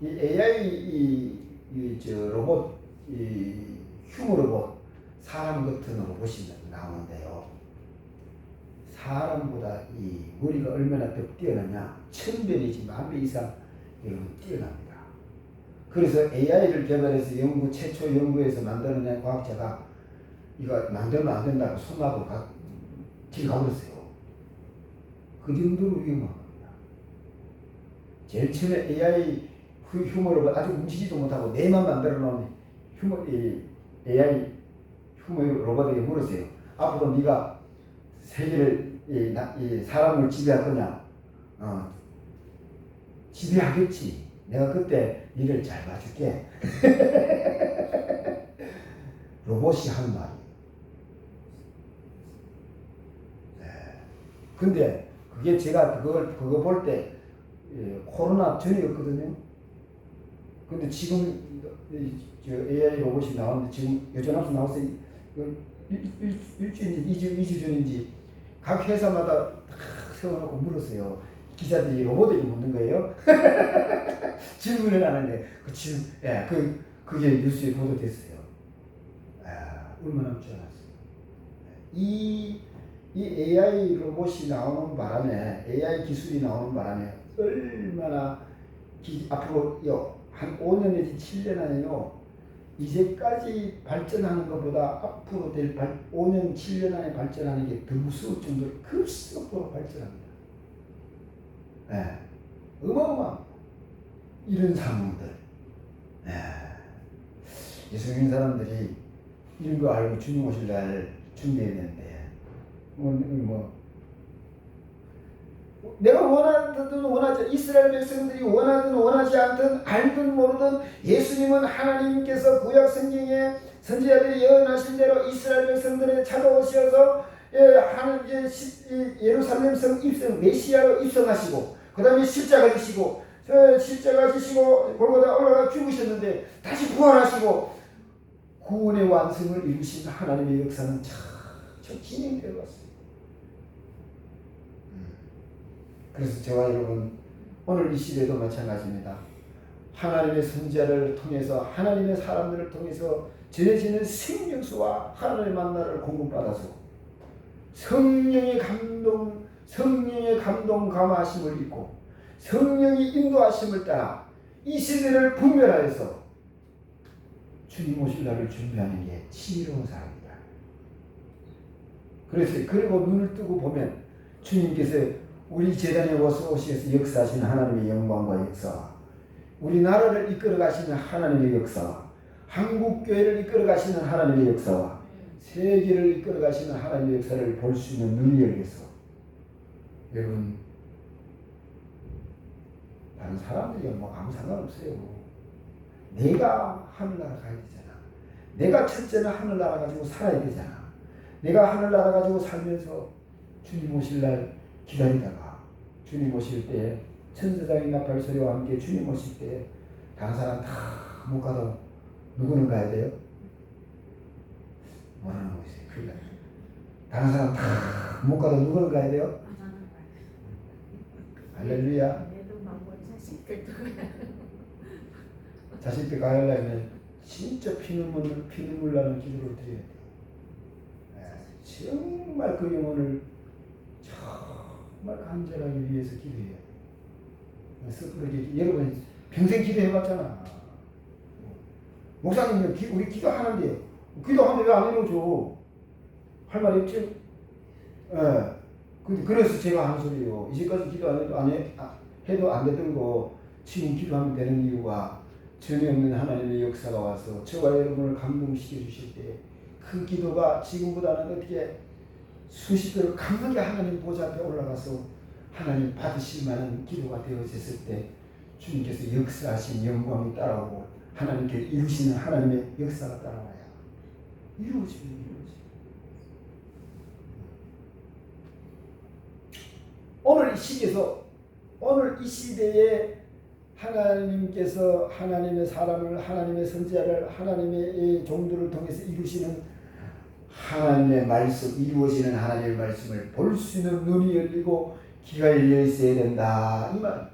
이 AI 로봇, 휴머 로봇, 사람 같은 로봇이 나오는데요. 사람보다 이 머리가 얼마나 더 뛰어나냐? 1000배이지 10,000배 이상 뛰어납니다. 그래서 AI를 개발해서 최초 연구해서 만드는 과학자가 이거 만들면 안 된다고 손하고 길 가버렸어요. 그 정도로 위험한 겁니다. 제일 처음에 AI 휴머로 아직 움직이지도 못하고 뇌만 만들어 놓은 AI 휴머 로봇에게 물었어요. 앞으로 네가 세계를 사람을 지배할 거냐? 지배하겠지. 내가 그때 니를 잘 봐줄게. 로봇이 하는 말이. 근데 그게 제가 그거 볼 때 코로나 전이었거든요. 근데 지금 AI 로봇이 나왔는데 지금 여전합수 나왔어요. 일주일인지 2주 전인지 각 회사마다 세워놓고 물었어요. 기자들이 로봇에게 묻는 거예요. 질문을 하는데 그게 뉴스에 보도됐어요. 얼마나 좋았어요. 이 AI 로봇이 나오는 바람에 AI 기술이 나오는 바람에 얼마나 앞으로 한 5년 내지 7년 안에요. 이제까지 발전하는 것보다 앞으로 될 5년 7년 안에 발전하는 게 더 무서울 정도로 급속도로 발전합니다. 어마어마합니다. 이런 상황들. 예수님 사람들이 이런 거 알고 주님 오실 날 준비해야 되는데 내가 원하든 원하지 이스라엘 백성들이 원하든 원하지 않든 알든 모르든 예수님은 하나님께서 구약 성경에 선지자들이 예언하신 대로 이스라엘 백성들에 찾아오셔서 예루살렘 성 입성 메시아로 입성하시고 그 다음에 십자가 지시고 골고다 올라가 죽으셨는데 다시 부활하시고 구원의 완성을 이루신 하나님의 역사는 참 진행되어 왔습니다. 그래서 저와 여러분 오늘 이 시대도 마찬가지입니다. 하나님의 선지자를 통해서 하나님의 사람들을 통해서 전해지는 생명수와 하나님의 만나를 공급받아서 성령의 감동 감화하심을 입고 성령의 인도하심을 따라 이 시대를 분별하여서 주님 오실 날을 준비하는 게 지혜로운 사람이다. 그래서 그리고 눈을 뜨고 보면 주님께서 우리 재단에 오셔서 역사하시는 하나님의 영광과 역사와 우리나라를 이끌어 가시는 하나님의 역사와 한국교회를 이끌어 가시는 하나님의 역사와 세계를 이끌어 가시는 하나님의 역사를 볼 수 있는 눈이 열려서 여러분 다른 사람들이 뭐 아무 상관없어요. 내가 하늘나라 가야 되잖아. 내가 첫째는 하늘나라 가지고 살아야 되잖아. 내가 하늘나라 가지고 살면서 주님 오실 날 기다리다가 주님 오실 때 천사장의 나팔 소리와 함께 주님 오실 때 다른 사람 다 못 가도 누구는 가야 돼요? 뭐라는 거지? 큰일 나네. 다른 사람 다 못 가도 누구는 가야 돼요? 할렐루야. 자식들 가려면 진짜 피눈물 나는 기도를 드려야 돼요. 정말 그 영혼을 정말 간절하게 위해서 기도해야 돼요. 섣부르게 여러분 평생 기도해봤잖아. 목사님 우리 기도하는데요. 기도하는데 왜 안 해놓죠? 할 말이 없죠? 그래서 제가 하는 소리예요. 이제까지 기도 해도 안 되던 거 지금 기도하면 되는 이유가 전혀 없는 하나님의 역사가 와서 저와 여러분을 감동시켜 주실 때 그 기도가 지금보다는 어떻게 수십 배로 강하게 하나님 보좌 앞에 올라가서 하나님 받으실 만한 기도가 되어졌을 때 주님께서 역사하신 영광이 따라오고 하나님께 이루시는 하나님의 역사가 따라와야 이루어지면 오늘 이 시기에서 오늘 이 시대에 하나님께서 하나님의 사람을 하나님의 선지자를 하나님의 종들을 통해서 이루시는 하나님의 말씀 이루어지는 하나님의 말씀을 볼 수 있는 눈이 열리고 귀가 열려 있어야 된다 이 말.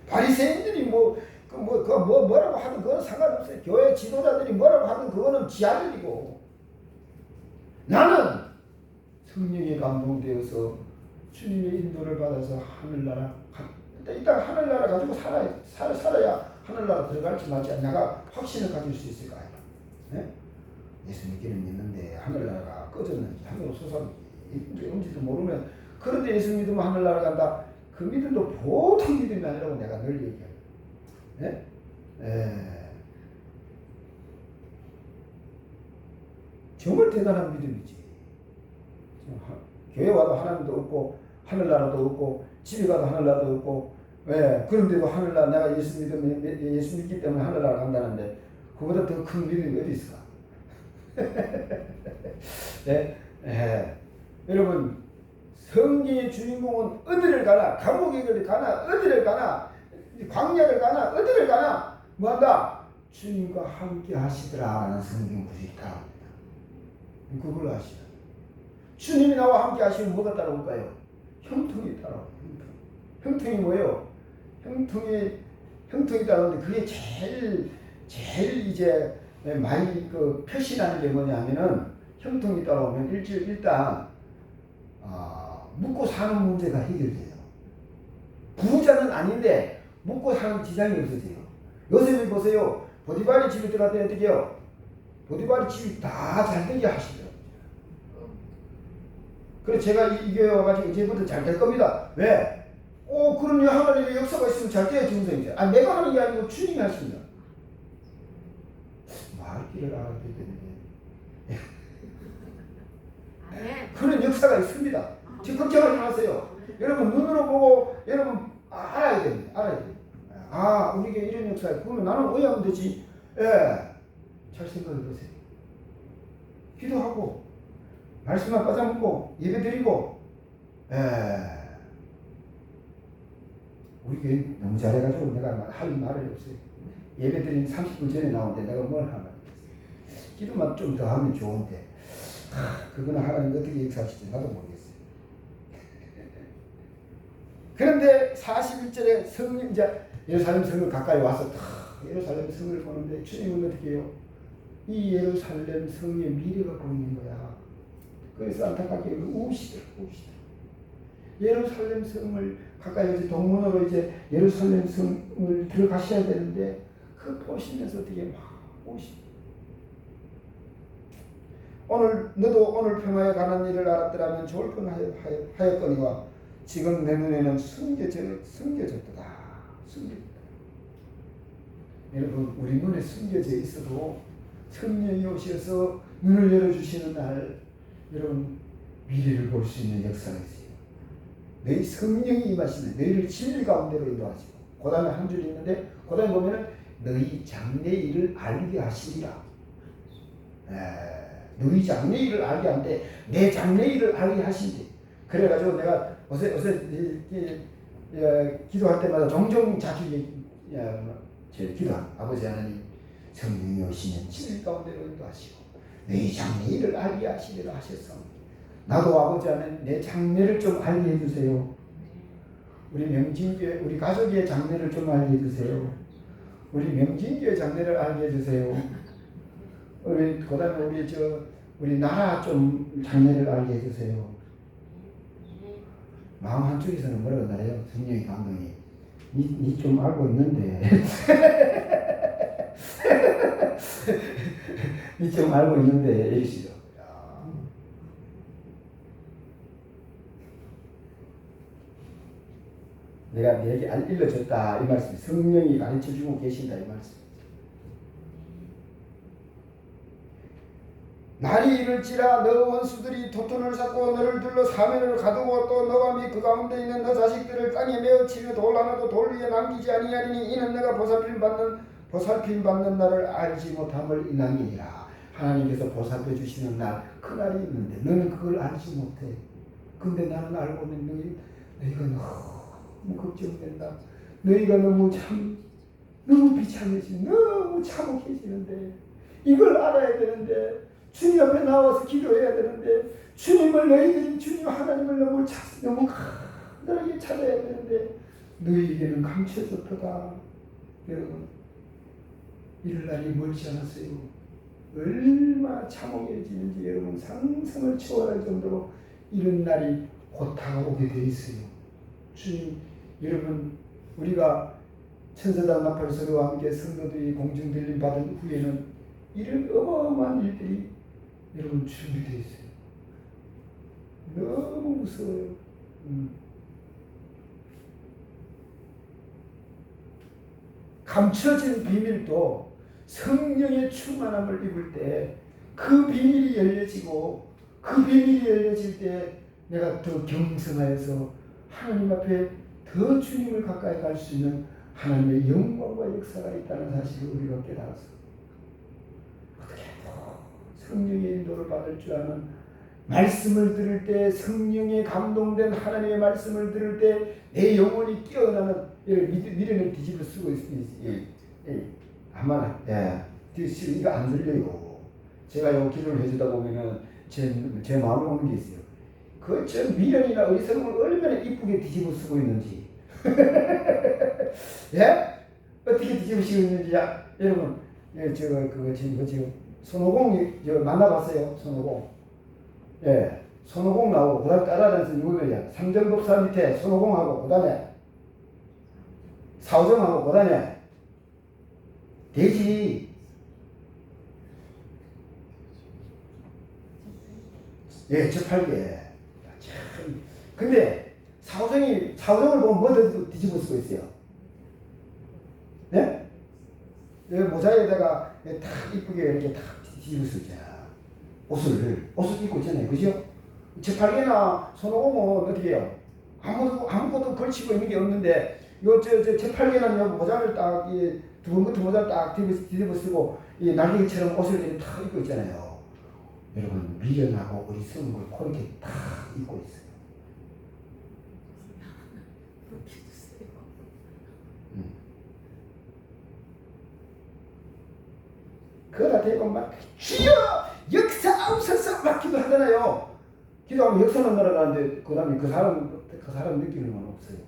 바리새인들이 뭐라고 하든 그건 상관없어요. 교회 지도자들이 뭐라고 하든 그거는 지할 일이고 나는 성령에 감동되어서 주님의 인도를 받아서 하늘나라 일단 하늘나라 가지고 살아야 하늘나라 들어갈지 말지 내가 확신을 가질 수 있을 거야. 네? 예수 믿기는 믿는데 하늘나라가 꺼졌는지 하늘로 솟았는지도 모르면 그런데 예수 믿으면 하늘나라 간다. 그 믿음도 보통 믿음이 아니라고 내가 늘 얘기해요. 네? 정말 대단한 믿음이지. 교회 와도 하나님도 없고 하늘나라도 없고 집에 가도 하늘나라도 없고 그런데도 하늘나라 내가 예수 믿기 때문에 하늘나라 간다는데 그보다 더 큰 믿음이 어디 있어? 여러분 성경의 주인공은 어디를 가나 감옥에 가나 어디를 가나 광야를 가나 어디를 가나 뭐한다? 주님과 함께 하시더라 라는 성경 구절이 있다. 그걸 아시라. 주님이 나와 함께 하시면 뭐가 따라올까요? 형통이 따라와요. 형통이 뭐예요? 형통이 따라오는데 그게 제일 이제 많이 표시나는 게 뭐냐면은 형통이 따라오면 일단 묵고 사는 문제가 해결돼요. 부자는 아닌데 묵고 사는 지장이 없어져요. 요셉을 보세요. 보디발이 집에 들어갔더니 어떻게 해요? 보디발이 집이 다 잘되게 하시더라고요. 그래서 제가 이 교회 와가지고 이제부터 잘 될 겁니다. 왜? 그럼요. 하나님의 역사가 있으면 잘 돼야지. 문제이죠. 내가 하는 게 아니고 주님이 하십니다. 말귀를 알아야 되는데 그런 역사가 있습니다. 지금 걱정하지 마세요. 여러분 눈으로 보고 여러분 알아야 됩니다. 우리에게 이런 역사가 그러면 나는 왜 하면 되지? 잘 생각해 보세요. 기도하고 말씀만 빠져먹고 예배드리고 우리 교회 너무 잘해가지고 내가 할 말이 없어요. 예배드린 30분 전에 나오는데 내가 뭘 하나 기도만 좀 더 하면 좋은데 그거는 하나님 어떻게 역사하실지 나도 모르겠어요. 그런데 41절에 성령 이제 예루살렘 성을 가까이 와서 예루살렘 성을 보는데 주님은 어떻게 해요? 이 예루살렘 성의 미래가 보이는 거야. 그래서 안타깝게 우시더라. 예루살렘 성을 가까이 이제 동문으로 이제 예루살렘 성을 들어가셔야 되는데 그 보시면서 어떻게 막 오시. 오늘 너도 오늘 평화에 관한 일을 알았더라면 좋을 뻔하였거니와 지금 내 눈에는 숨겨졌다. 숨겨졌다. 여러분 우리 눈에 숨겨져 있어도 성령이 오셔서 눈을 열어주시는 날 여러분 미래를 볼 수 있는 역사가 있어요. 너희 성령이 임하시면 너희를 진리 가운데로 인도하시고 그 다음에 한 줄이 있는데 그 다음에 보면은 너희 장래 일을 알게 하시리라. 너희 장래 일을 알게 하는데 내 장래 일을 알게 하신대. 그래가지고 내가 어제 기도할 때마다 종종 자주 기도한 아버지 하나님 성령이 오시면 진리 가운데로 인도하시고 너희 장래 일을 알게 하시리라 하셨습니다. 나도 아버지 하나님 내 장래를 좀 알게 해주세요. 우리 명진교회 우리 가족의 장래를 좀 알게 해주세요. 우리 명진교회 장래를 알게 해주세요. 우리 그다음에 우리 나라 좀 장래를 알게 해주세요. 마음 한쪽에서는 뭐라고 나요? 성령의 감동이 니 좀 알고 있는데 니 좀 알고 있는데 이러시죠. 내가 내게 일러줬다 이 말씀. 성령이 가르쳐주고 계신다 이 말씀. 날이 이를지라 너 원수들이 도톤을 쌓고 너를 둘러 사면을 가두고 또 너와 및 그 가운데 있는 너 자식들을 땅에 메어 치며 돌 하나도 돌 위에 남기지 아니하리니 이는 너가 보살핌 받는 날을 알지 못함을 인함이니라. 하나님께서 보살펴 주시는 날 그 날이 있는데 너는 그걸 알지 못해. 근데 나는 알고 있는 너희가 너무 걱정된다. 너희가 너무 비참해지 너무 참혹해지는데 이걸 알아야 되는데 주님 앞에 나와서 기도해야 되는데 주님을 너희들이 주님 하나님을 너무 간절하게 찾아야 되는데 너희에게는 감춰졌도다. 여러분 이럴 날이 멀지 않았어요. 얼마나 참혹해지는지 여러분 상상을 초월할 정도로 이런 날이 곧 다가오게 되어 있어요. 주님 여러분 우리가 천사장 나팔소리와 함께 성도들이 공중들림 받은 후에는 이런 어마어마한 일들이 여러분 준비되어 있어요. 너무 무서워요. 감춰진 비밀도 성령의 충만함을 입을 때 그 비밀이 열려지고 그 비밀이 열려질 때 내가 더 경성하여서 하나님 앞에 더 주님을 가까이 갈 수 있는 하나님의 영광과 역사가 있다는 사실을 우리가 깨달았어. 어떻게 성령의 인도를 받을 줄 아는 말씀을 들을 때 성령에 감동된 하나님의 말씀을 들을 때 내 영혼이 깨어나는 미련을 뒤집어 쓰고 있습니다. 아마 이거 안 들려요. 제가 요 기도를 해주다 보면은 제 마음에 오는 게 있어요. 저 미련이나 어리석음을 얼마나 이쁘게 뒤집어 쓰고 있는지. 예? 어떻게 뒤집어 쓰고 있는지 여러분 지금 손오공 만나봤어요. 손오공. 예, 손오공 나오고 그다음 따라다니면서 누구야? 삼전법사 밑에 손오공하고 그다음에 사오정하고 그다음에 돼지. 예, 저팔계. 참. 근데 사오정을 보면 뭐 뒤집어 쓰고 있어요? 네? 모자에다가 탁 이쁘게 이렇게 탁 뒤집어 쓰잖아. 옷을 입고 있잖아요. 그죠? 저팔계나 손오공은 어떻게 해요? 아무것도 걸치고 있는 게 없는데, 저팔계는 모자를 딱, 두번 같은 모자를 딱 뒤집어 쓰고, 이 날개처럼 옷을 이렇게 탁 입고 있잖아요. 여러분, 미련하고 어리석은 걸 그렇게 탁 입고 있어요. 그러다 대고 막, 주여! 역사하옵소서! 막 기도하잖아요. 기도하면 역사는 날아가는데, 그 다음에 그 사람 느끼는 건 없어요.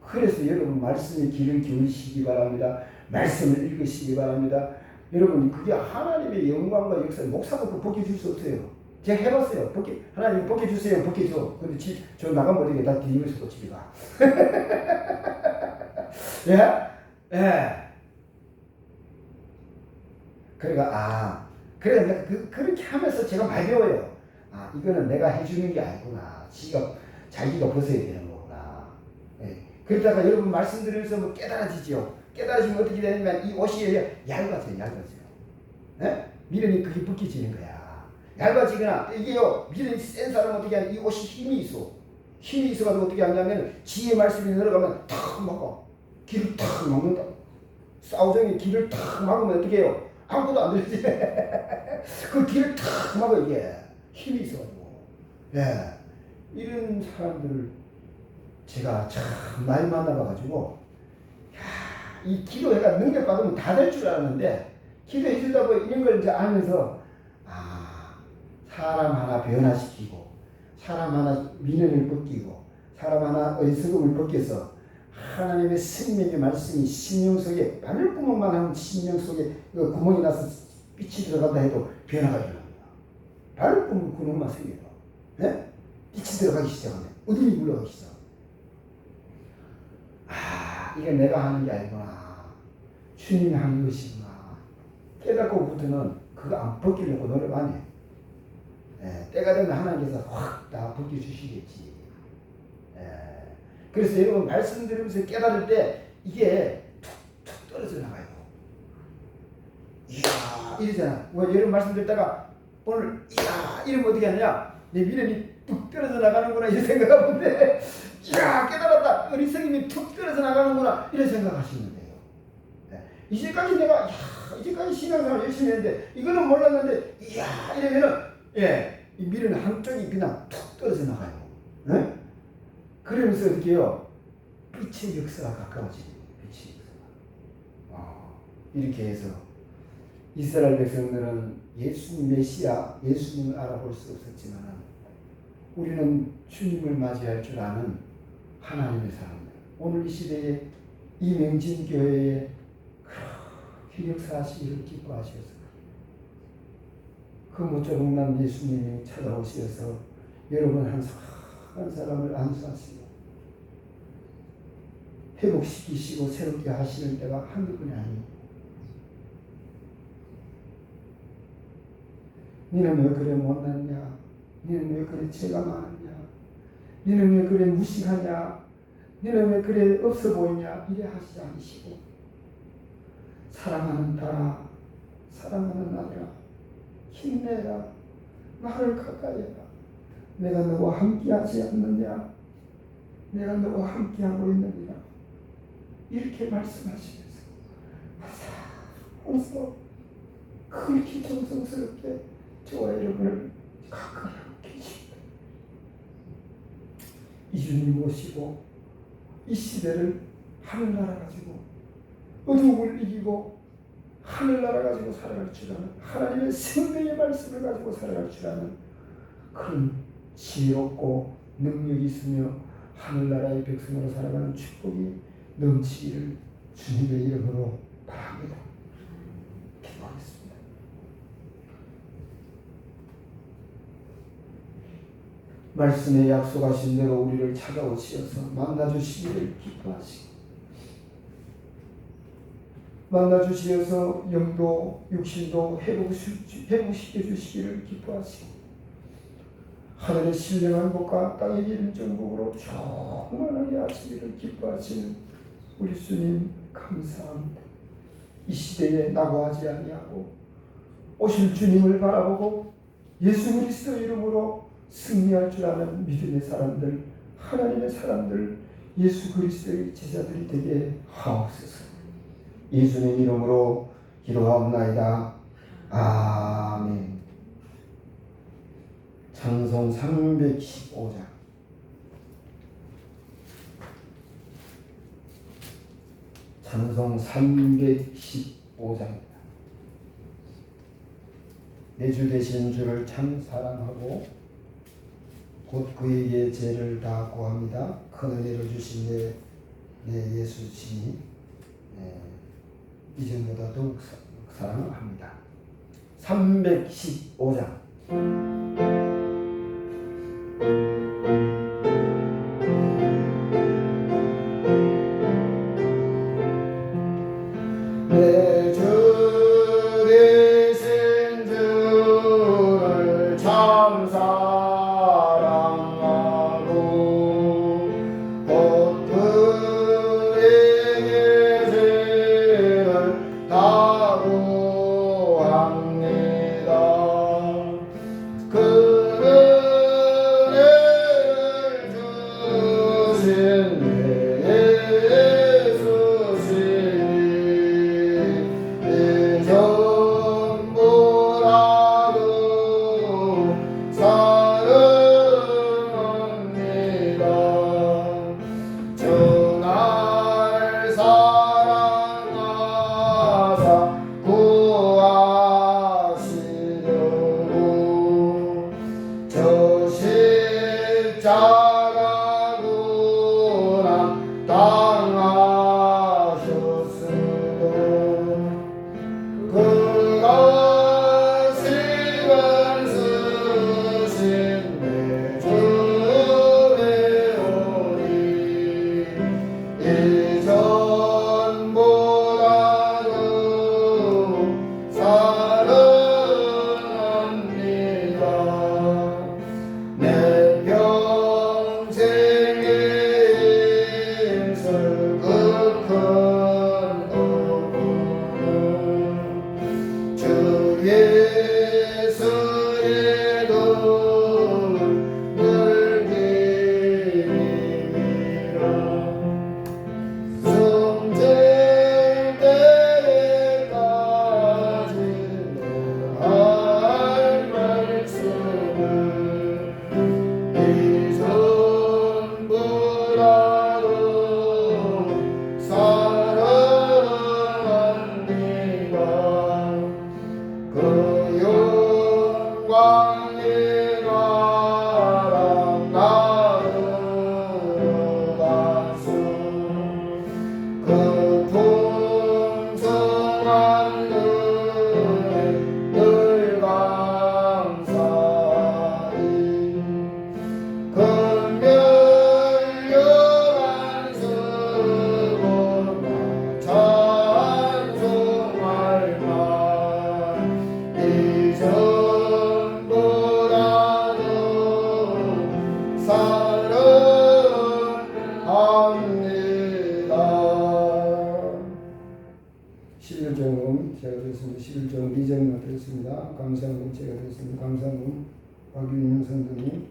그래서 여러분, 말씀에 귀를 기울이시기 바랍니다. 말씀을 읽으시기 바랍니다. 여러분, 그게 하나님의 영광과 역사, 목사부터 벗겨줄 수 없어요. 제가 해봤어요. 하나님 벗겨주세요. 벗겨줘. 근데 저 나가면 어떻게 다 뒤집어서 또 집에 가. 예? 예. 그러니까, 그래, 그렇게 하면서 제가 많이 배워요. 이거는 내가 해주는 게 아니구나. 자기가 벗어야 되는 거구나. 예. 그러다가 여러분 말씀드리면서 뭐 깨달아지죠. 깨달아지면 어떻게 되냐면 이 옷이 얇아져요. 예? 믿음이 그게 벗겨지는 거야. 얇아지거나, 이게요, 믿음이 센 사람은 어떻게 하냐. 이 옷이 힘이 있어. 힘이 있어가지고 어떻게 하냐면 지혜의 말씀이 들어가면 탁 막아. 길을 탁 막는다. 싸우정이 길을 탁 막으면 어떻게 해요? 아무것도 안 들리지. 그 길을 탁 막아, 이게. 힘이 있어가지고. 예. 이런 사람들을 제가 참 많이 만나봐가지고, 이 기도회가 능력받으면 다 될 줄 알았는데, 기도해 주다고 이런 걸 이제 알면서, 사람 하나 변화시키고, 사람 하나 미련을 벗기고, 사람 하나 어리석음을 벗겨서, 하나님의 생명의 말씀이 심령 속에, 바늘구멍만 하면 심령 속에 구멍이 나서 빛이 들어간다 해도 변화가 일어납니다. 바늘구멍만 생겨도. 네? 빛이 들어가기 시작하면, 어둠이 물러가기 시작합니다. 이게 내가 하는 게 아니구나. 주님이 하는 것이구나. 깨닫고부터는 그거 안 벗기려고 노력 안 해. 때가 되면 하나님께서 확 다 벗겨주시겠지. 그래서 여러분 말씀 들으면서 깨달을 때 이게 툭툭 떨어져 나가요. 이야 이러잖아. 여러분 말씀 듣다가 오늘 이야 이러면 어떻게 하느냐. 내 미련이 뚝 떨어져 나가는구나 이런 생각하면 돼. 이야 깨달았다. 어리석임이 툭 떨어져 나가는구나 이런 생각하시면 돼요. 이제까지 내가 이제까지 신앙생활 열심히 했는데 이거는 몰랐는데 이야 이러면은 이 미련 한쪽이 그냥 툭 떨어져 나가요. 네? 그러면서 어떻게 해요? 빛의 역사가 가까워지는 빛의 역사가. 이렇게 해서 이스라엘 백성들은 예수님 메시아, 예수님을 알아볼 수 없었지만 우리는 주님을 맞이할 줄 아는 하나님의 사람들. 오늘 이 시대에 이 맹진교회에 그렇게 역사하시기를 기뻐하셔서 그 모쪼록난 예수님이 찾아오셔서 여러분 한 사람을 안수하시고 회복시키시고 새롭게 하시는 때가 한두 번이 아니에요. 너는 왜 그래 못났냐? 너는 왜 그래 죄가 많았냐? 너는 왜 그래 무식하냐? 너는 왜 그래 없어 보이냐? 이래 하시지 않으시고 사랑하는 딸아, 사랑하는 아들아, 힘내라. 나를 가까이 해라. 내가 너와 함께하지 않느냐? 내가 너와 함께하고 있느니라. 이렇게 말씀하시면서 항상 그렇게 정성스럽게 저와 여러분을 가까이 하고 계십니다. 이 주님 모시고 이 시대를 하늘나라 가지고 어둠을 이기고 하늘나라 가지고 살아갈 줄 아는 하나님의 생명의 말씀을 가지고 살아갈 줄 아는 그런 지혜롭고 능력이 있으며 하늘나라의 백성으로 살아가는 축복이 넘치기를 주님의 이름으로 바랍니다. 기도하겠습니다. 말씀에 약속하신 대로 우리를 찾아오시어서 만나주시기를 기뻐하시고 만나주시어서 영도 육신도 회복시켜 주시기를 기뻐하시고 하늘의 신령한 복과 땅의 기름 정복으로 충만하게 하시기를 기뻐하시는 우리 주님 감사합니다. 이 시대에 낙오하지 아니하고 오실 주님을 바라보고 예수 그리스도 이름으로 승리할 줄 아는 믿음의 사람들, 하나님의 사람들, 예수 그리스도의 제자들이 되게 하옵소서. 예수님 이름으로 기도하옵나이다. 아멘. 찬송 315장. 찬송 315장입니다. 내 주 되신 주를 참 사랑하고 곧 그에게 죄를 다 고합니다. 큰 은혜를 주신 내 예수님이 이전보다 더욱 사랑을 합니다. 315장 내 주 되신 주를 참 사랑하고 곧 그의 계시를 다 구합니다. 그를 주신 예수시니 전부라도 사랑합니다. 주날 사랑하사 구하시려고 저 십자가 고난 당하셨으도 그가 시간 쓰신 내 주의 오니 이전보다도 사랑합니다. 내 평생의 힘쓸 그 큰 도구는 주 예수의 도를 기림이라. 숨질 때까지 할 말씀을 이전보다도 사랑합니다. 그 영광의 나라 나르가서 그 풍성한 은혜 늘 감사히 그 멸렬한 수고나 찬송할 만 이전보다도 사랑합니다. 11정은 제가 드렸습니다. 11정 2정만 드렸습니다. 감사금 제가 드렸습니다. 감사금 박윤영 성도님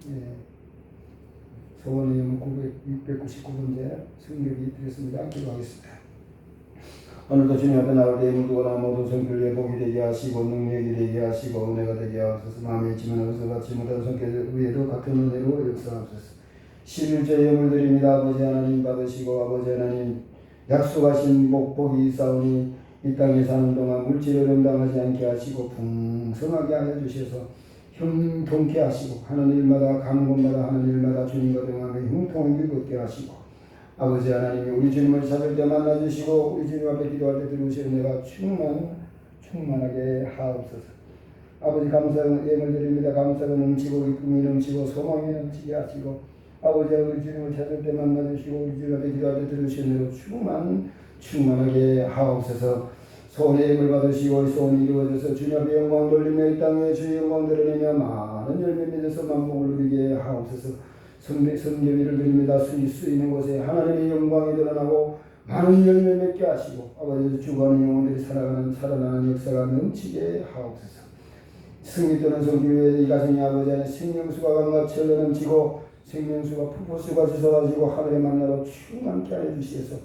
소원의 699번째 성격이 드렸습니다. 기도하겠습니다. 오늘도 주님 앞에 나올 때 물두거나 모든 성결에 복이 되게 하시고 능력이 되게 하시고 은혜가 되게 하옵소서. 마음에 있지만 어서 받지 못한 성결 위에도 같은 은혜로 역사하옵소서. 11조 예물 드립니다. 아버지 하나님 받으시고 아버지 하나님 약속하신 복이 있사오니 이 땅에 사는 동안 물질을 응당하지 않게 하시고 풍성하게 하여 주셔서 형통케 하시고 하는 일마다 가는 곳마다 하는 일마다 주님과 동행하며 형통을 얻게 하시고 아버지 하나님이 우리 주님을 찾을 때 만나주시고 우리 주님 앞에 기도할 때 들으시는 내가 충만하게 하옵소서. 아버지 감사는 예물 드립니다. 감사는 넘치고 기쁨이 넘치고 소망이 넘치게 하시고 아버지 우리 주님을 찾을 때 만나주시고 우리 주님 앞에 기도할 때 들으시는 대로 충만하게 하옵소서. 소원의 예물 받으시고 소원이 이루어져서 주님 앞에 영광 돌리며 이 땅에 주의 영광 드러내며 많은 열매 맺어서 만복을 누리게 하옵소서. 성경위를 드립니다. 쓰이는 곳에 하나님의 영광이 드러나고 많은 열매 맺게 하시고 아버지 죽어가는 영혼들이 살아나는 역사가 넘치게 하옵소서. 승리 또는 성교회의 이 가정이 아버지 안에 생명수가 강같이 흘러넘치고 생명수가 푸푸수가 짖어가지고 하늘의 만나로 충만케 하여 주시어서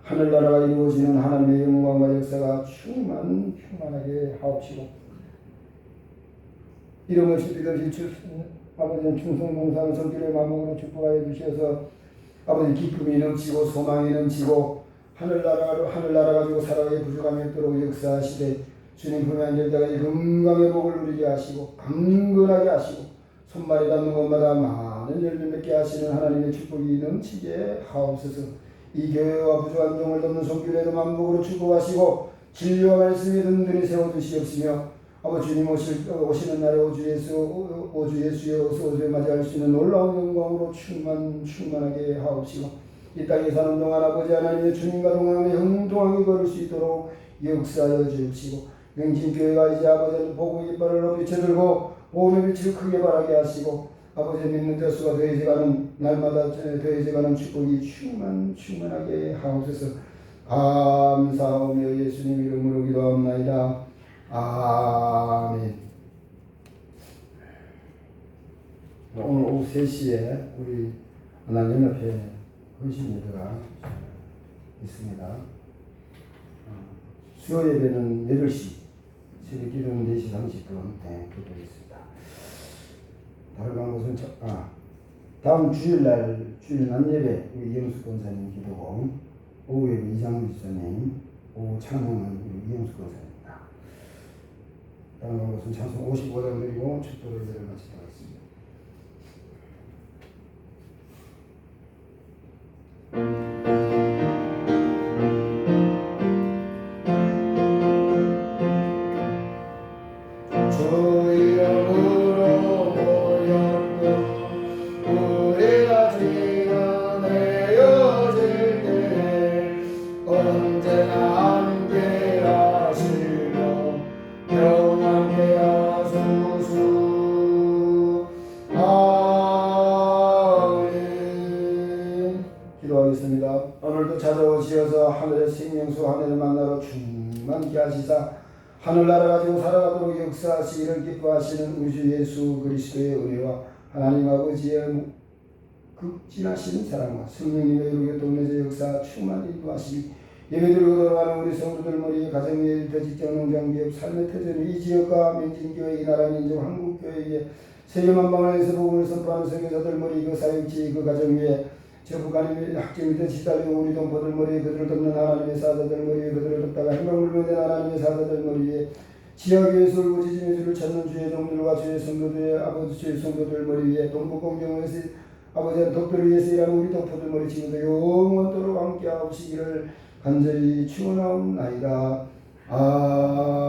하늘나라가 이루어지는 하나님의 영광과 역사가 충만하게 하옵시고 이름 없이 믿으시 아버지는 충성봉사하는 성길의 마음으로 축복하여 주셔서 아버지 기쁨이 넘치고 소망이 넘치고 하늘나라 가지고 살아가게 부족함이 없도록 역사하시되 주님 품에 앉을 때까지 건강의 복을 누리게 하시고 강건하게 하시고 손발이 닿는 곳마다 많은 열매 맺게 하시는 하나님의 축복이 넘치게 하옵소서. 이 교회와 부족한 종을 돕는 손길에도 만복으로 축복하시고 진리와 말씀에 든든히 세워주시옵시며 아버지 주님 오시는 날에 오주 예수의 어서 오주에 맞이할 수 있는 놀라운 영광으로 충만하게 하옵시고 이 땅에 사는 동안 아버지 하나님의 주님과 동행하며 형통하게 걸을 수 있도록 역사하여 주옵시고 명진교회가 이제 아버지의 복음의 깃발을 높이 쳐들고 복음의 빛을 크게 발하게 하시고 아버지 믿는 자 수가 더해져가는 날마다 더해져가는 축복이 충만하게 하옵소서. 감사하며 예수님 이름으로 기도합나이다. 아멘. 오늘 오후 3시에 우리 하나연합회 헌신예배가 있습니다. 수요 예배는 8시, 새벽 기도는 4시 30분 기도했습니다. 다른 것은 다음 주일 낮 예배 우리 이영숙 권사님 기도고 오후 예배 이장훈 지사님, 오후 찬양은 우리 이영숙 권사님입니다. 다른 것은 찬송 55장 드리고 축도로 예배를 마치도록 하겠습니다. 기도하겠습니다. 오늘도 찾아오시어서 하늘의 생명수 하늘을 만나러 충만케 하시사 하늘나라 가지고 살아가도록 역사하시기를 기뻐하시는 우리 주 예수 그리스도의 은혜와 하나님 아버지의 극진하신 사랑과 성령님의 이루게 동네제 역사 충만히 인도하시기 예배드리고 돌아가는 우리 성도들 머리에 가정의 일터 직장 농장 기업 삶의 터전 이 지역과 명진교회 이 나라 민족 한국교회에 세계만방에서 복음을 선포하는 선교사들 머리 그 사역지 그 가정 위에 저부가님의 학교이든 시달리고 우리 동포들 머리에 그들을 돕는 하나님의 사자들 머리에 그들을 돕다가 행방을 보낸 하나님의 사자들 머리에 지역의 술고 지짐의 주를 찾는 주의 종들과 주의 성도들의 아버지 주의 성도들 머리 위에 동북공정에서 아버지의 독도를 위해서 일하는 우리 동포들 머리 지금도 영원토록 함께하시기를 간절히 축원하옵나이다. 아멘.